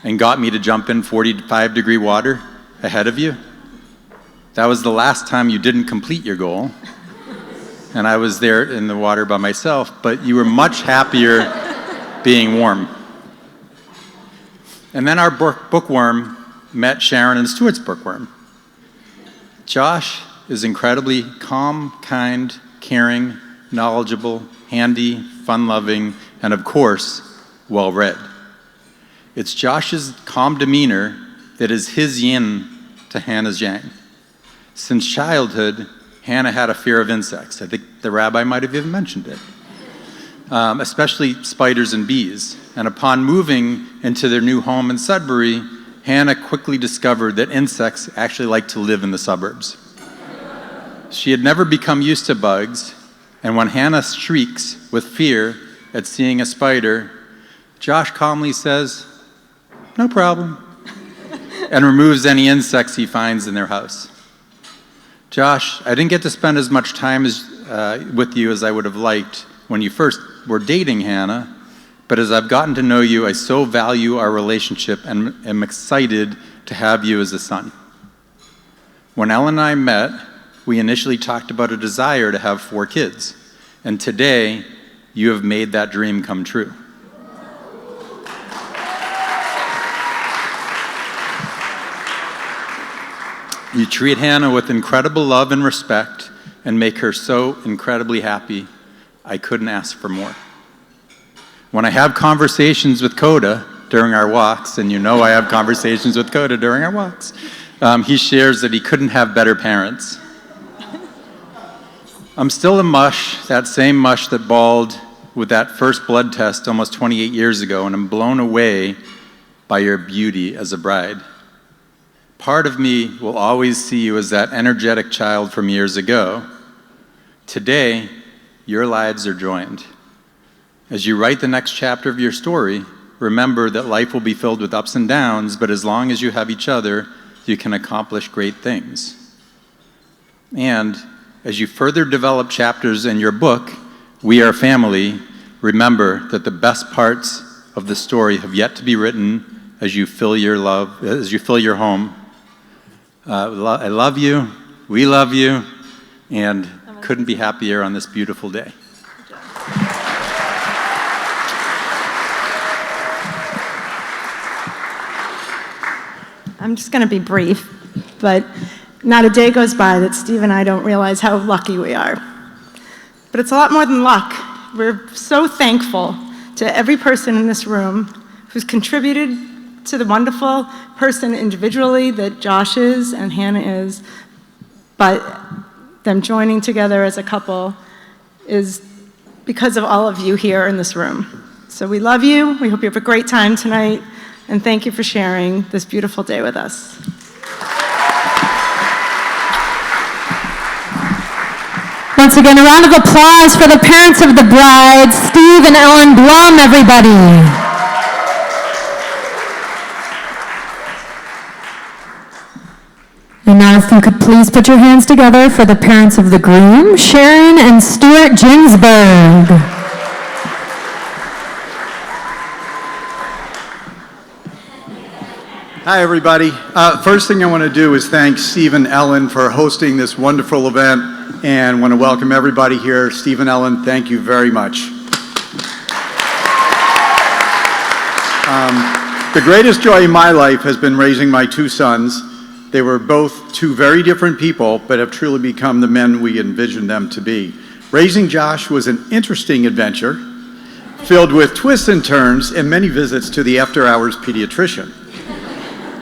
and got me to jump in 45-degree water ahead of you? That was the last time you didn't complete your goal, and I was there in the water by myself, but you were much happier being warm. And then our bookworm met Sharon and Stuart's bookworm. Josh is incredibly calm, kind, caring, knowledgeable, handy, fun-loving, and of course, well-read. It's Josh's calm demeanor that is his yin to Hannah's yang. Since childhood, Hannah had a fear of insects. I think the rabbi might have even mentioned it, especially spiders and bees. And upon moving into their new home in Sudbury, Hannah quickly discovered that insects actually like to live in the suburbs. She had never become used to bugs, and when Hannah shrieks with fear at seeing a spider, Josh calmly says, "No problem," and removes any insects he finds in their house. Josh, I didn't get to spend as much time with you as I would have liked when you first were dating Hannah, but as I've gotten to know you, I so value our relationship and am excited to have you as a son. When Ellen and I met, we initially talked about a desire to have 4 kids, and today you have made that dream come true. You treat Hannah with incredible love and respect and make her so incredibly happy. I couldn't ask for more. When I have conversations with Coda during our walks, and you know I have conversations with Coda during our walks, he shares that he couldn't have better parents. I'm still a mush, that same mush that bawled with that first blood test almost 28 years ago, and I'm blown away by your beauty as a bride. Part of me will always see you as that energetic child from years ago. Today, your lives are joined. As you write the next chapter of your story, remember that life will be filled with ups and downs, but as long as you have each other, you can accomplish great things. And as you further develop chapters in your book, We Are Family, remember that the best parts of the story have yet to be written as you fill your home. I love you, we love you, and couldn't be happier on this beautiful day. I'm just going to be brief, but not a day goes by that Steve and I don't realize how lucky we are. But it's a lot more than luck. We're so thankful to every person in this room who's contributed to the wonderful person individually that Josh is and Hannah is, but them joining together as a couple is because of all of you here in this room. So we love you, we hope you have a great time tonight, and thank you for sharing this beautiful day with us. Once again, a round of applause for the parents of the bride, Steve and Ellen Blum, everybody. And now if you could please put your hands together for the parents of the groom, Sharon and Stuart Ginsberg. Hi, everybody. First thing I want to do is thank Steve and Ellen for hosting this wonderful event, and want to welcome everybody here. Steve and Ellen, thank you very much. The greatest joy in my life has been raising my 2 sons. They were both 2 very different people, but have truly become the men we envisioned them to be. Raising Josh was an interesting adventure, filled with twists and turns and many visits to the after-hours pediatrician.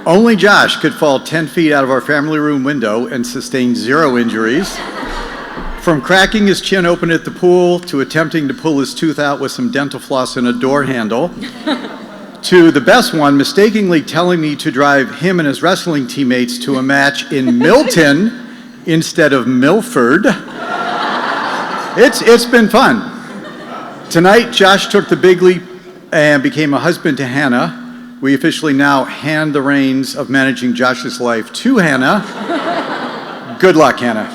Only Josh could fall 10 feet out of our family room window and sustain 0 injuries. From cracking his chin open at the pool, to attempting to pull his tooth out with some dental floss and a door handle, to the best one, mistakenly telling me to drive him and his wrestling teammates to a match in Milton instead of Milford. It's been fun. Tonight, Josh took the big leap and became a husband to Hannah. We officially now hand the reins of managing Josh's life to Hannah. Good luck, Hannah.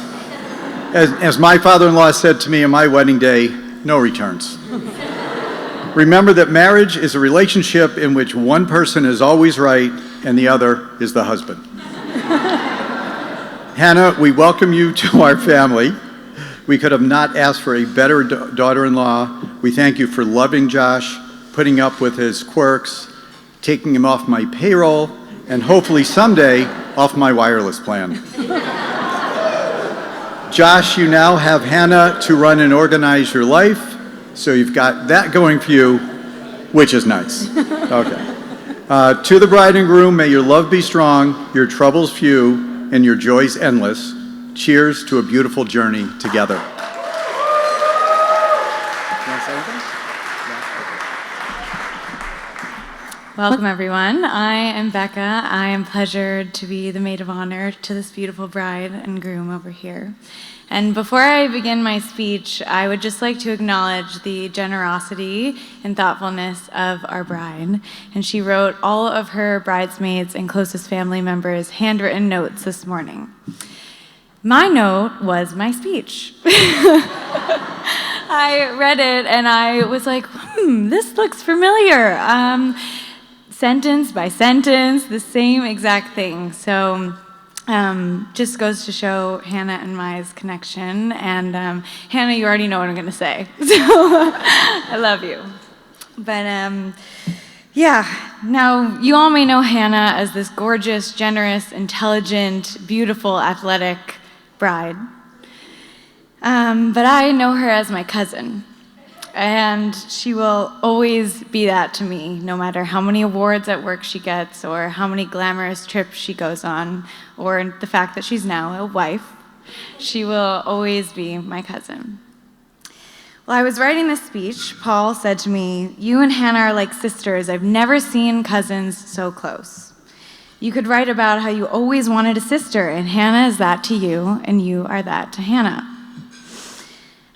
As my father-in-law said to me on my wedding day, no returns. Remember that marriage is a relationship in which one person is always right and the other is the husband. Hannah, we welcome you to our family. We could have not asked for a better daughter-in-law. We thank you for loving Josh, putting up with his quirks, taking him off my payroll, and hopefully someday off my wireless plan. Josh, you now have Hannah to run and organize your life, so you've got that going for you, which is nice. Okay. To the bride and groom, may your love be strong, your troubles few, and your joys endless. Cheers to a beautiful journey together. Welcome, everyone. I am Becca. I am pleasured to be the maid of honor to this beautiful bride and groom over here. And before I begin my speech, I would just like to acknowledge the generosity and thoughtfulness of our bride. And she wrote all of her bridesmaids and closest family members' handwritten notes this morning. My note was my speech. I read it and I was like, this looks familiar. Sentence by sentence, the same exact thing. So just goes to show Hannah and Mai's connection. And Hannah, you already know what I'm going to say. So I love you. But yeah, now you all may know Hannah as this gorgeous, generous, intelligent, beautiful, athletic bride. But I know her as my cousin. And she will always be that to me, no matter how many awards at work she gets, or how many glamorous trips she goes on, or the fact that she's now a wife. She will always be my cousin. While I was writing this speech, Paul said to me, "You and Hannah are like sisters. I've never seen cousins so close. You could write about how you always wanted a sister, and Hannah is that to you, and you are that to Hannah."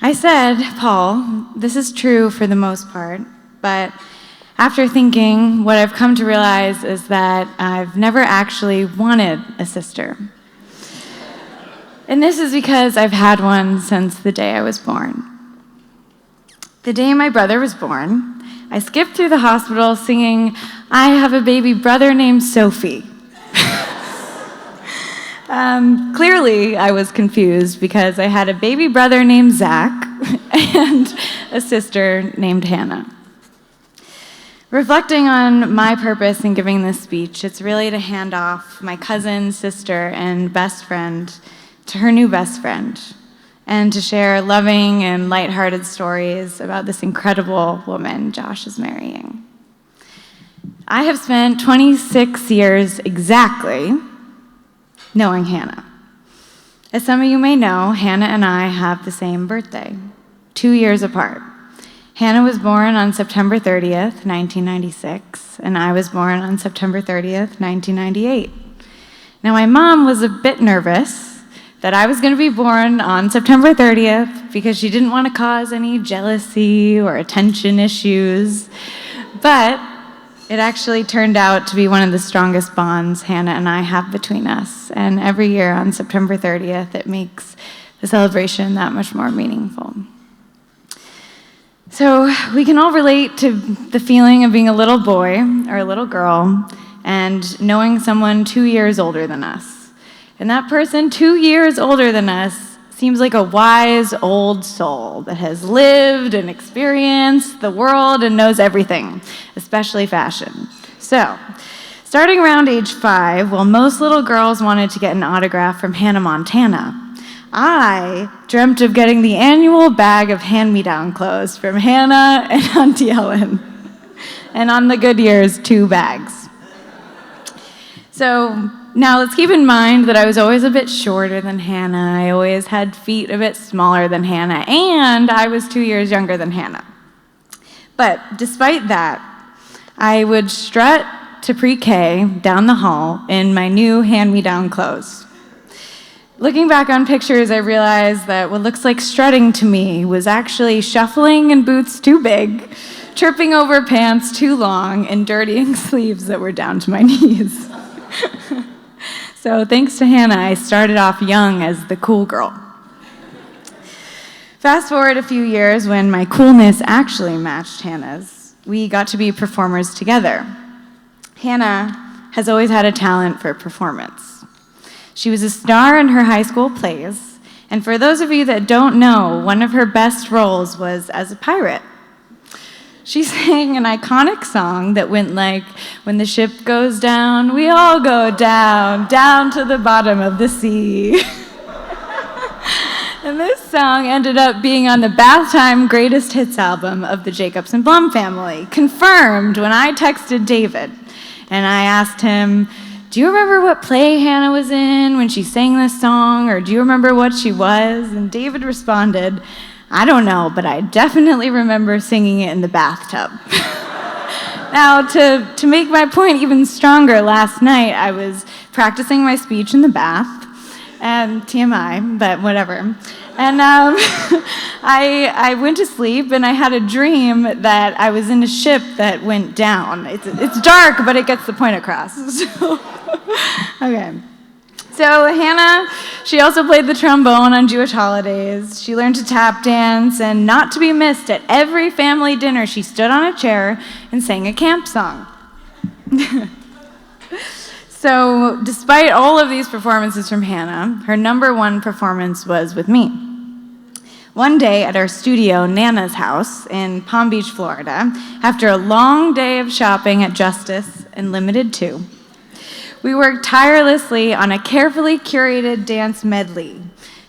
I said, "Paul, this is true for the most part, but after thinking, what I've come to realize is that I've never actually wanted a sister. And this is because I've had one since the day I was born. The day my brother was born, I skipped through the hospital singing, 'I have a baby brother named Sophie.' Clearly, I was confused because I had a baby brother named Zach and a sister named Hannah. Reflecting on my purpose in giving this speech, it's really to hand off my cousin, sister, and best friend to her new best friend, and to share loving and lighthearted stories about this incredible woman Josh is marrying. I have spent 26 years exactly knowing Hannah. As some of you may know, Hannah and I have the same birthday, 2 years apart. Hannah was born on September 30th, 1996, and I was born on September 30th, 1998. Now, my mom was a bit nervous that I was going to be born on September 30th because she didn't want to cause any jealousy or attention issues, but it actually turned out to be one of the strongest bonds Hannah and I have between us, and every year on September 30th, it makes the celebration that much more meaningful. So we can all relate to the feeling of being a little boy or a little girl and knowing someone 2 years older than us. And that person 2 years older than us seems like a wise old soul that has lived and experienced the world and knows everything, especially fashion. So, starting around age 5, while most little girls wanted to get an autograph from Hannah Montana, I dreamt of getting the annual bag of hand-me-down clothes from Hannah and Auntie Ellen. And on the good years, 2 bags. So now let's keep in mind that I was always a bit shorter than Hannah. I always had feet a bit smaller than Hannah, and I was 2 years younger than Hannah. But despite that, I would strut to pre-K down the hall in my new hand-me-down clothes. Looking back on pictures, I realized that what looks like strutting to me was actually shuffling in boots too big, tripping over pants too long, and dirtying sleeves that were down to my knees. So thanks to Hannah, I started off young as the cool girl. Fast forward a few years when my coolness actually matched Hannah's. We got to be performers together. Hannah has always had a talent for performance. She was a star in her high school plays, and for those of you that don't know, one of her best roles was as a pirate. She sang an iconic song that went like, "When the ship goes down, we all go down, down to the bottom of the sea." And this song ended up being on the Bath Time Greatest Hits album of the Jacobs and Blum family, confirmed when I texted David. And I asked him, do you remember what play Hannah was in when she sang this song? Or do you remember what she was? And David responded, I don't know, but I definitely remember singing it in the bathtub. Now, to make my point even stronger, last night I was practicing my speech in the bath, and TMI, but whatever. And I went to sleep, and I had a dream that I was in a ship that went down. It's dark, but it gets the point across. Okay. So Hannah, she also played the trombone on Jewish holidays. She learned to tap dance, and not to be missed, at every family dinner, she stood on a chair and sang a camp song. So despite all of these performances from Hannah, her #1 performance was with me. One day at our studio, Nana's house in Palm Beach, Florida, after a long day of shopping at Justice and Limited Too, we worked tirelessly on a carefully curated dance medley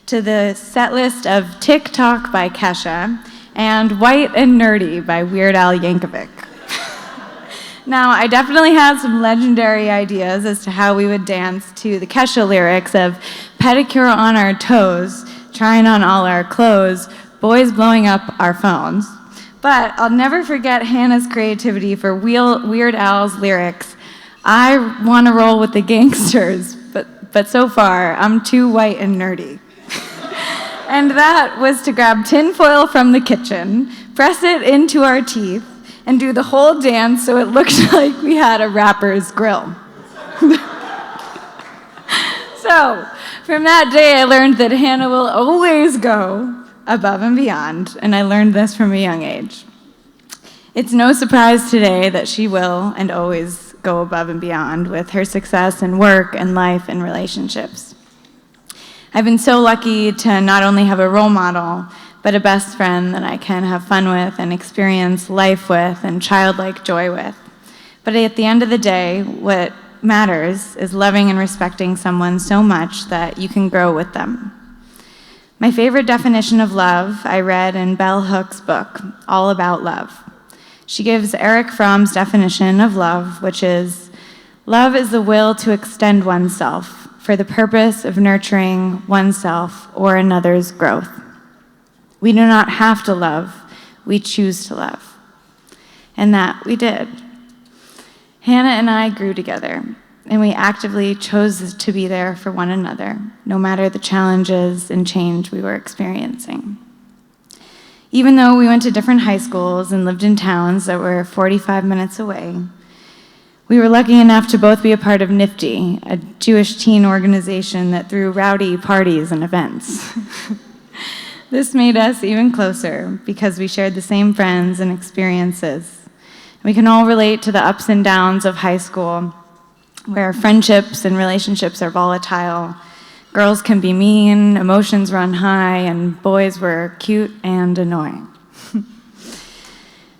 to the set list of Tick-Tock by Kesha and White and Nerdy by Weird Al Yankovic. Now, I definitely had some legendary ideas as to how we would dance to the Kesha lyrics of pedicure on our toes, trying on all our clothes, boys blowing up our phones. But I'll never forget Hannah's creativity for Weird Al's lyrics, I want to roll with the gangsters, but so far, I'm too white and nerdy. And that was to grab tinfoil from the kitchen, press it into our teeth, and do the whole dance so it looked like we had a rapper's grill. So, from that day, I learned that Hannah will always go above and beyond, and I learned this from a young age. It's no surprise today that she will and always go above and beyond with her success in work and life and relationships. I've been so lucky to not only have a role model, but a best friend that I can have fun with and experience life with and childlike joy with. But at the end of the day, what matters is loving and respecting someone so much that you can grow with them. My favorite definition of love I read in Bell Hook's book, All About Love. She gives Erich Fromm's definition of love, which is, love is the will to extend oneself for the purpose of nurturing oneself or another's growth. We do not have to love, we choose to love. And that we did. Hannah and I grew together, and we actively chose to be there for one another, no matter the challenges and change we were experiencing. Even though we went to different high schools and lived in towns that were 45 minutes away, we were lucky enough to both be a part of NIFTY, a Jewish teen organization that threw rowdy parties and events. This made us even closer because we shared the same friends and experiences. We can all relate to the ups and downs of high school, where friendships and relationships are volatile. Girls can be mean, emotions run high, and boys were cute and annoying.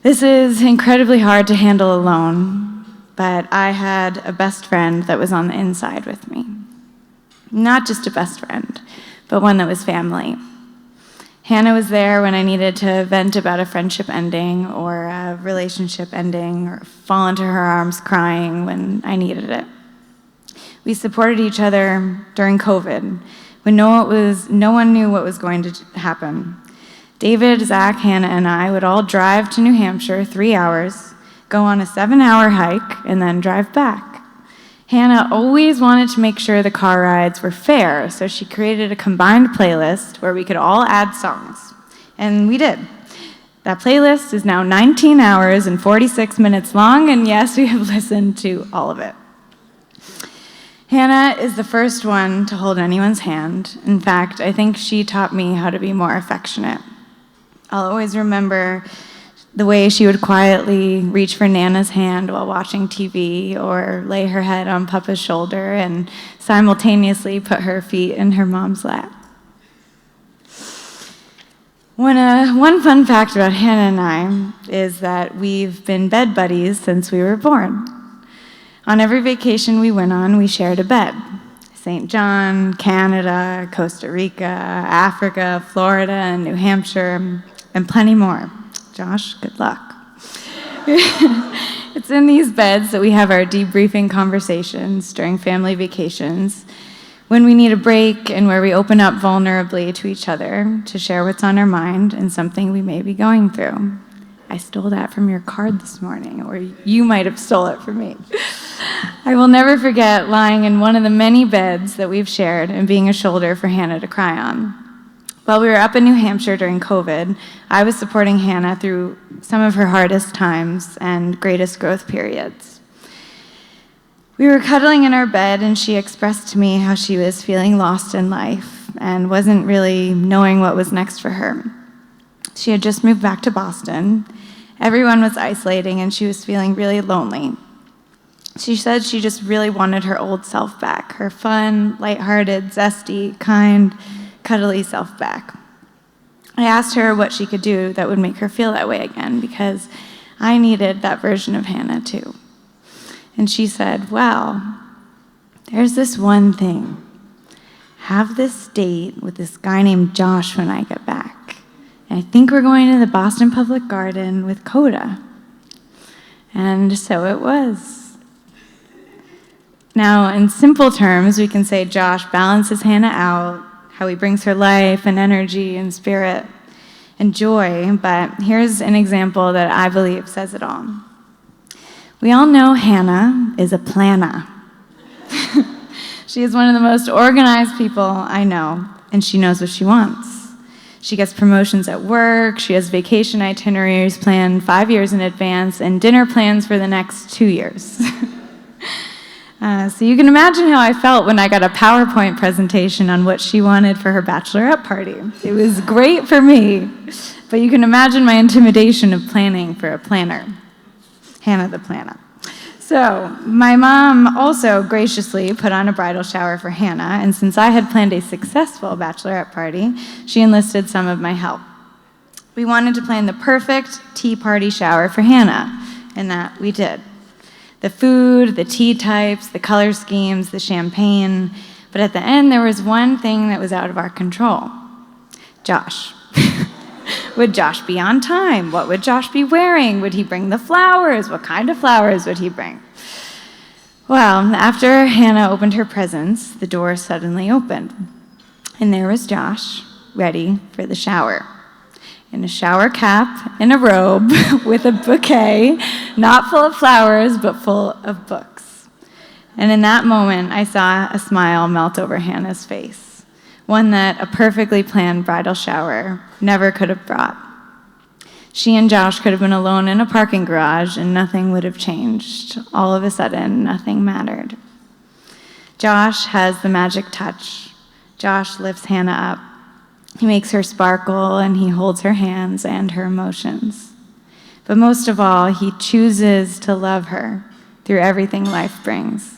This is incredibly hard to handle alone, but I had a best friend that was on the inside with me. Not just a best friend, but one that was family. Hannah was there when I needed to vent about a friendship ending or a relationship ending or fall into her arms crying when I needed it. We supported each other during COVID when no one knew what was going to happen. David, Zach, Hannah, and I would all drive to New Hampshire 3 hours, go on a 7-hour hike, and then drive back. Hannah always wanted to make sure the car rides were fair, so she created a combined playlist where we could all add songs. And we did. That playlist is now 19 hours and 46 minutes long, and yes, we have listened to all of it. Hannah is the first one to hold anyone's hand. In fact, I think she taught me how to be more affectionate. I'll always remember the way she would quietly reach for Nana's hand while watching TV or lay her head on Papa's shoulder and simultaneously put her feet in her mom's lap. One fun fact about Hannah and I is that we've been bed buddies since we were born. On every vacation we went on, we shared a bed. St. John, Canada, Costa Rica, Africa, Florida, and New Hampshire, and plenty more. Josh, good luck. It's in these beds that we have our debriefing conversations during family vacations, when we need a break and where we open up vulnerably to each other to share what's on our mind and something we may be going through. I stole that from your card this morning, or you might have stole it from me. I will never forget lying in one of the many beds that we've shared and being a shoulder for Hannah to cry on. While we were up in New Hampshire during COVID, I was supporting Hannah through some of her hardest times and greatest growth periods. We were cuddling in our bed, and she expressed to me how she was feeling lost in life and wasn't really knowing what was next for her. She had just moved back to Boston. Everyone was isolating, and she was feeling really lonely. She said she just really wanted her old self back, her fun, lighthearted, zesty, kind, cuddly self back. I asked her what she could do that would make her feel that way again, because I needed that version of Hannah too. And she said, well, there's this one thing. Have this date with this guy named Josh when I get back. And I think we're going to the Boston Public Garden with Coda. And so it was. Now, in simple terms, we can say Josh balances Hannah out, how he brings her life and energy and spirit and joy, but here's an example that I believe says it all. We all know Hannah is a planner. She is one of the most organized people I know, and she knows what she wants. She gets promotions at work, she has vacation itineraries planned 5 years in advance, and dinner plans for the next 2 years. So you can imagine how I felt when I got a PowerPoint presentation on what she wanted for her bachelorette party. It was great for me, but you can imagine my intimidation of planning for a planner. Hannah the planner. So my mom also graciously put on a bridal shower for Hannah, and since I had planned a successful bachelorette party, she enlisted some of my help. We wanted to plan the perfect tea party shower for Hannah, and that we did. The food, the tea types, the color schemes, the champagne, but at the end there was one thing that was out of our control. Josh. Would Josh be on time? What would Josh be wearing? Would he bring the flowers? What kind of flowers would he bring? Well, after Hannah opened her presents, the door suddenly opened. And there was Josh, ready for the shower. In a shower cap, in a robe, with a bouquet, not full of flowers, but full of books. And in that moment, I saw a smile melt over Hannah's face. One that a perfectly planned bridal shower never could have brought. She and Josh could have been alone in a parking garage and nothing would have changed. All of a sudden, nothing mattered. Josh has the magic touch. Josh lifts Hannah up. He makes her sparkle and he holds her hands and her emotions. But most of all, he chooses to love her through everything life brings.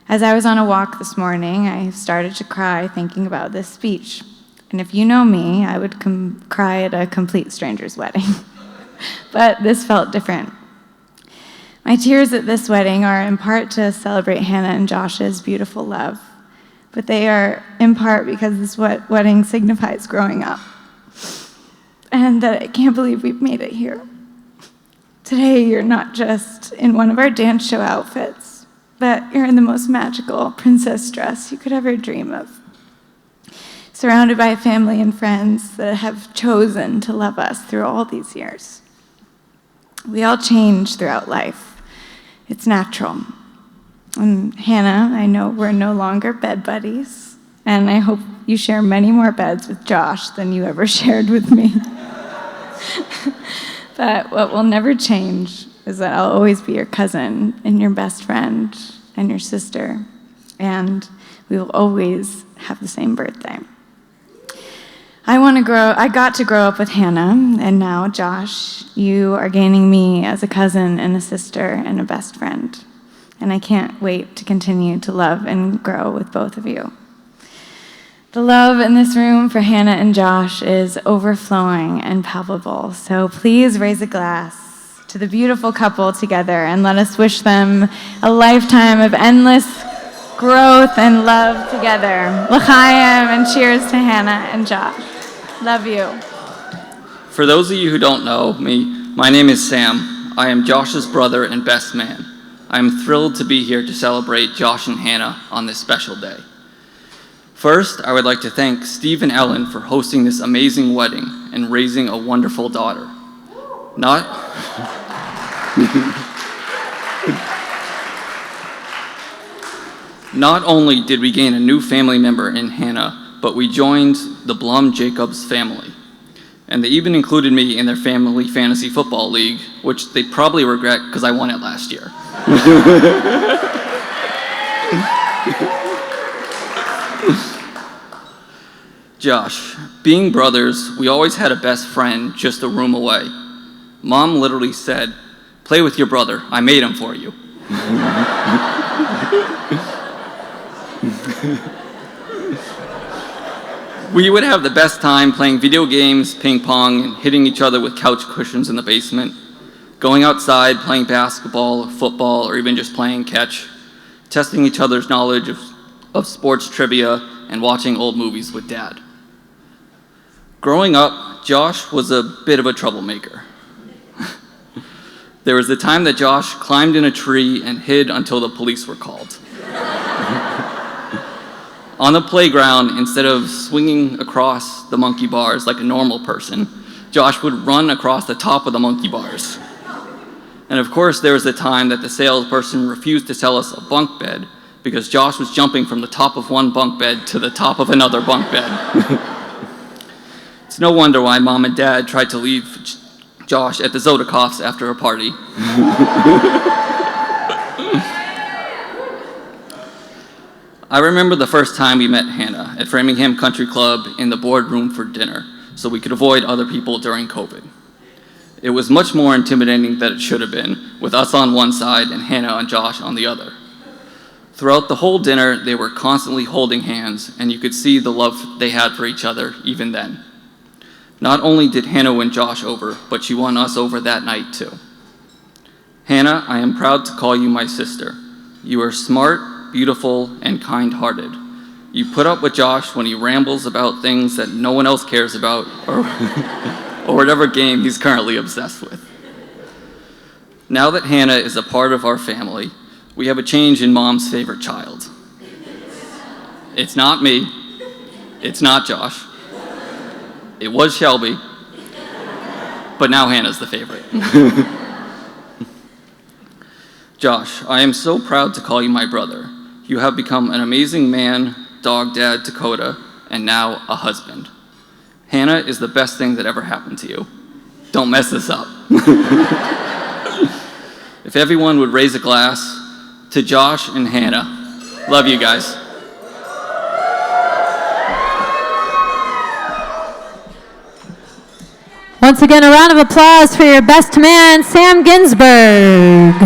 As I was on a walk this morning, I started to cry thinking about this speech. And if you know me, I would cry at a complete stranger's wedding. But this felt different. My tears at this wedding are in part to celebrate Hannah and Josh's beautiful love, but they are in part because this wedding signifies growing up. And that I can't believe we've made it here. Today, you're not just in one of our dance show outfits, but you're in the most magical princess dress you could ever dream of. Surrounded by family and friends that have chosen to love us through all these years. We all change throughout life. It's natural. And Hannah, I know we're no longer bed buddies, and I hope you share many more beds with Josh than you ever shared with me. But what will never change is that I'll always be your cousin and your best friend and your sister, and we will always have the same birthday. I got to grow up with Hannah, and now, Josh, you are gaining me as a cousin and a sister and a best friend. And I can't wait to continue to love and grow with both of you. The love in this room for Hannah and Josh is overflowing and palpable, so please raise a glass to the beautiful couple together and let us wish them a lifetime of endless growth and love together. L'chaim, and cheers to Hannah and Josh. Love you. For those of you who don't know me, my name is Sam. I am Josh's brother and best man. I am thrilled to be here to celebrate Josh and Hannah on this special day. First, I would like to thank Steve and Ellen for hosting this amazing wedding and raising a wonderful daughter. Not only did we gain a new family member in Hannah, but we joined the Blum Jacobs family. And they even included me in their family fantasy football league, which they probably regret because I won it last year. Josh, being brothers, we always had a best friend just a room away. Mom literally said, "Play with your brother, I made him for you." We would have the best time playing video games, ping pong, and hitting each other with couch cushions in the basement, going outside, playing basketball, or football, or even just playing catch, testing each other's knowledge of sports trivia, and watching old movies with Dad. Growing up, Josh was a bit of a troublemaker. There was a time that Josh climbed in a tree and hid until the police were called. On the playground, instead of swinging across the monkey bars like a normal person, Josh would run across the top of the monkey bars. And of course, there was the time that the salesperson refused to sell us a bunk bed because Josh was jumping from the top of one bunk bed to the top of another bunk bed. It's no wonder why Mom and Dad tried to leave Josh at the Zodakoffs after a party. I remember the first time we met Hannah at Framingham Country Club in the boardroom for dinner, so we could avoid other people during COVID. It was much more intimidating than it should have been, with us on one side and Hannah and Josh on the other. Throughout the whole dinner, they were constantly holding hands, and you could see the love they had for each other even then. Not only did Hannah win Josh over, but she won us over that night too. Hannah, I am proud to call you my sister. You are smart, beautiful, and kind-hearted. You put up with Josh when he rambles about things that no one else cares about, or whatever game he's currently obsessed with. Now that Hannah is a part of our family, we have a change in Mom's favorite child. It's not me. It's not Josh. It was Shelby, but now Hannah's the favorite. Josh, I am so proud to call you my brother. You have become an amazing man, dog dad to Coda, and now a husband. Hannah is the best thing that ever happened to you. Don't mess this up. If everyone would raise a glass to Josh and Hannah. Love you guys. Once again, a round of applause for your best man, Sam Ginsberg.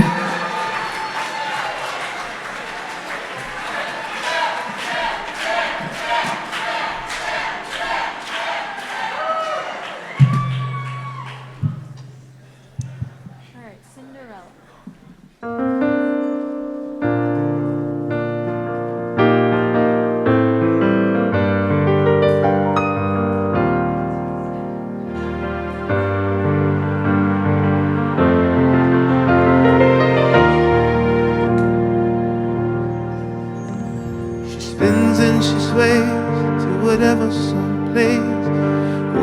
Spins and she sways to whatever song plays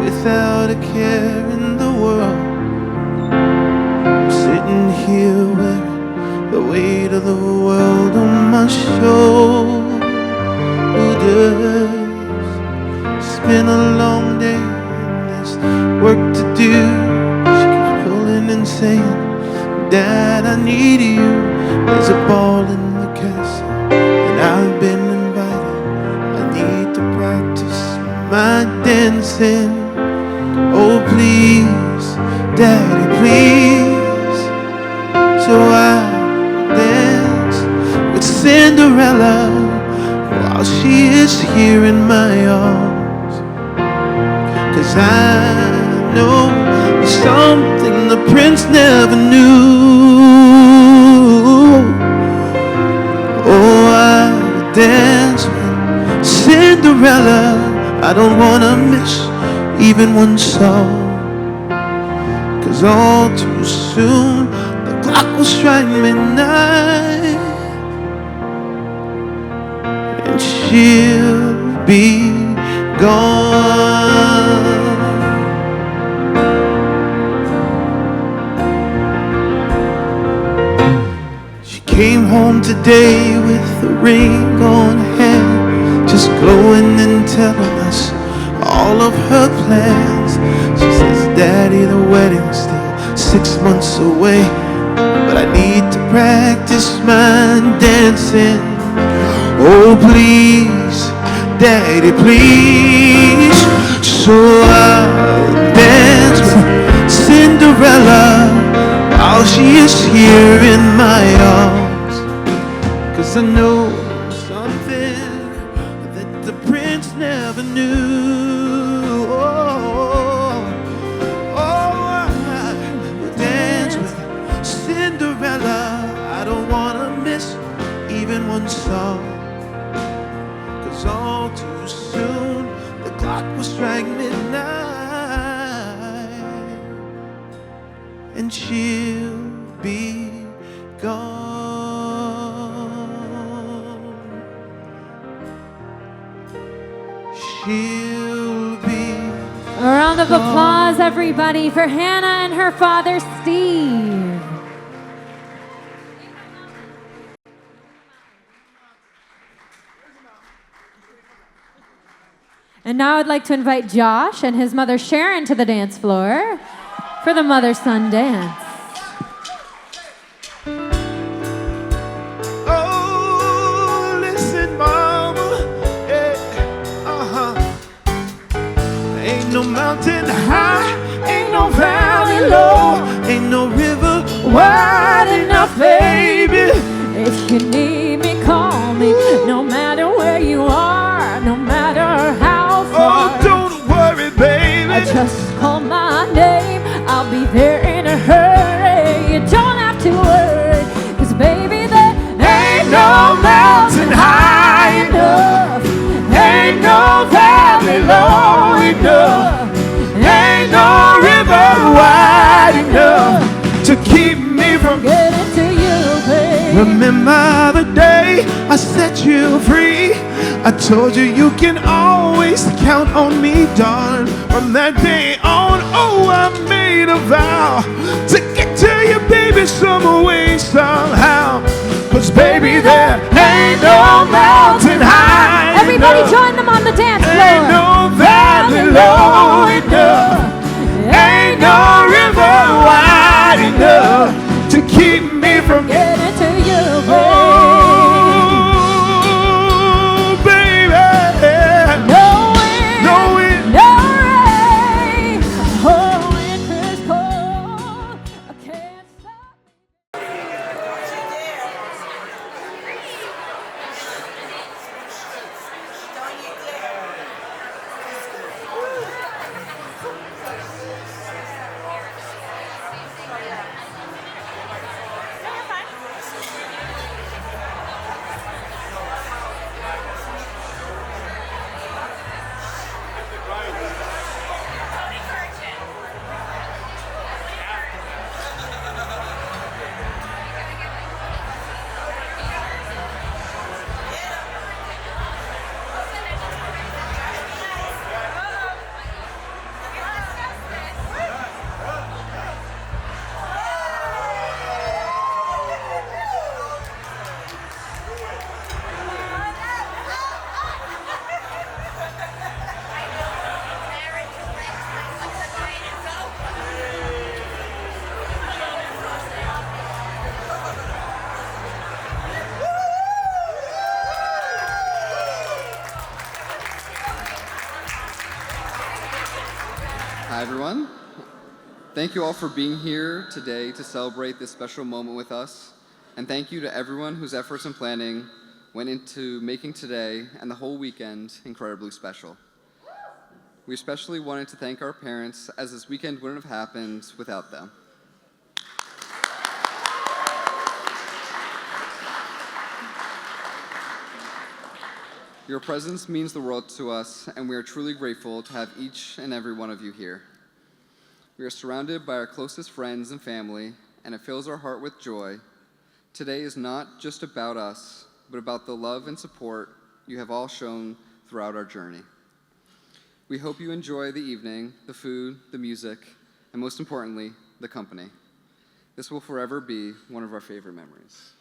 without a care in the world. I'm sitting here wearing the weight of the world on my shoulders. It's been a long day and there's work to do. She keeps pulling and saying, Dad, I need you. There's a ball in the castle and I've been my dancing. Oh please, Daddy, please. So I dance with Cinderella while she is here in my arms. 'Cause I know there's something the prince never knew. Oh, I would dance with Cinderella. I don't wanna miss even one song, 'cause all too soon clock will strike midnight, and she'll be gone. She came home today with a ring on her hand, just glowing and telling us all of her plans. She says, Daddy, the wedding's still 6 months away, but I need to practice my dancing. Oh please, Daddy, please. So I'll dance with Cinderella while she is here in my arms, 'cause I know something that the prince never knew. I will dance with Cinderella. I don't wanna miss even one song, 'cause all too soon the clock will strike midnight, and she'll be gone. She'll be A round of applause, everybody, for Hannah and her father, Steve. And now I'd like to invite Josh and his mother, Sharon, to the dance floor for the mother-son dance. Oh, listen, mama, ain't no mountain high, ain't no valley low, ain't no river wide enough, baby. If you need me, call me, no matter where you are, no matter how far. Oh, don't worry, baby. Just call my name, I'll be there in a hurry. You don't have to worry, 'cause baby, there ain't no mountain high enough, ain't no valley low enough, Ain't no river wide enough to keep me from getting to you, baby. Remember the day I set you free? I told you you can always count on me, darling. From that day on, oh, I made a vow to get to you, baby, some way, somehow. 'Cause baby, there ain't no mountain high Everybody enough, join them on the dance floor. ain't no valley low enough, ain't no river wide enough to keep me from getting to you, baby. Oh, baby. No wind, No wind, no rain, oh, winter is cold, I can't stop. Hi, everyone. Thank you all for being here today to celebrate this special moment with us. And thank you to everyone whose efforts and planning went into making today and the whole weekend incredibly special. We especially wanted to thank our parents, as this weekend wouldn't have happened without them. Your presence means the world to us, and we are truly grateful to have each and every one of you here. We are surrounded by our closest friends and family, and it fills our heart with joy. Today is not just about us, but about the love and support you have all shown throughout our journey. We hope you enjoy the evening, the food, the music, and most importantly, the company. This will forever be one of our favorite memories.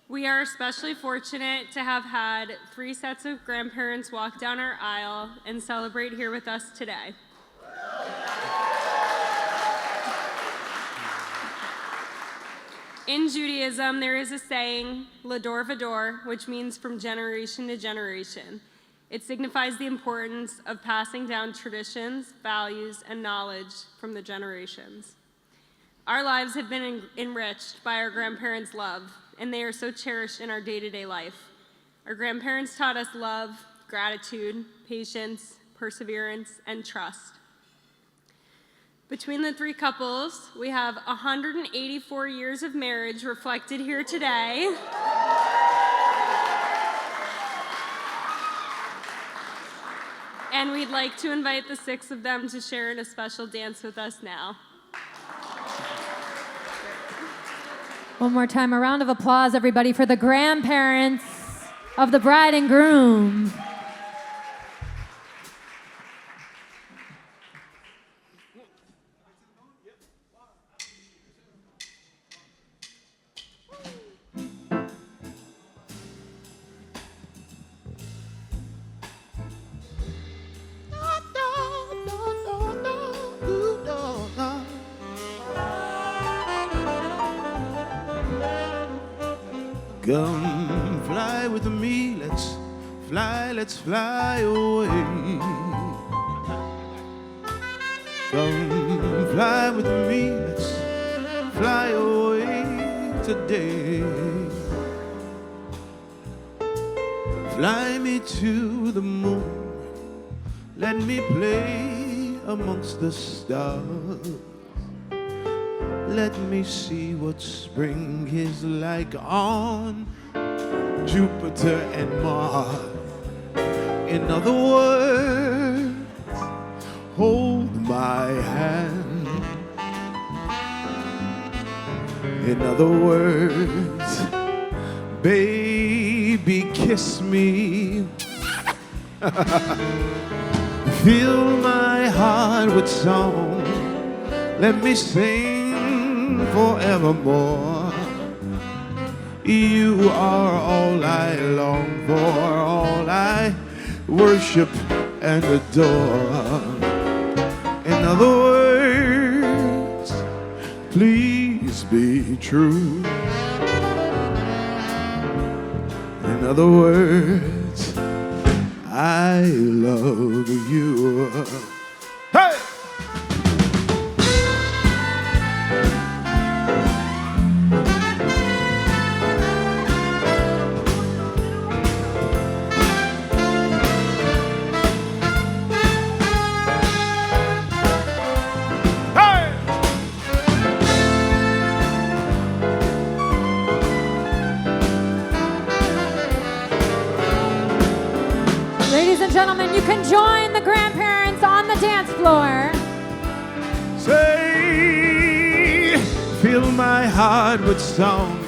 We are especially fortunate to have had 3 sets of grandparents walk down our aisle and celebrate here with us today. In Judaism, there is a saying, Lador Vador, which means from generation to generation. It signifies the importance of passing down traditions, values, and knowledge from the generations. Our lives have been enriched by our grandparents' love, and they are so cherished in our day-to-day life. Our grandparents taught us love, gratitude, patience, perseverance, and trust. Between the 3 couples, we have 184 years of marriage reflected here today. And we'd like to invite the 6 of them to share in a special dance with us now. One more time, a round of applause, everybody, for the grandparents of the bride and groom. Come fly with me, let's fly away. Come fly with me, let's fly away today. Fly me to the moon, let me play amongst the stars. Let me see what spring is like on Jupiter and Mars. In other words, hold my hand. In other words, baby, kiss me. Fill my heart with song. Let me sing forevermore. You are all I long for, all I worship and adore. In other words, please be true. In other words, I love you. Hey! Ladies and gentlemen, you can join the grandparents on the dance floor. Say, fill my heart with song.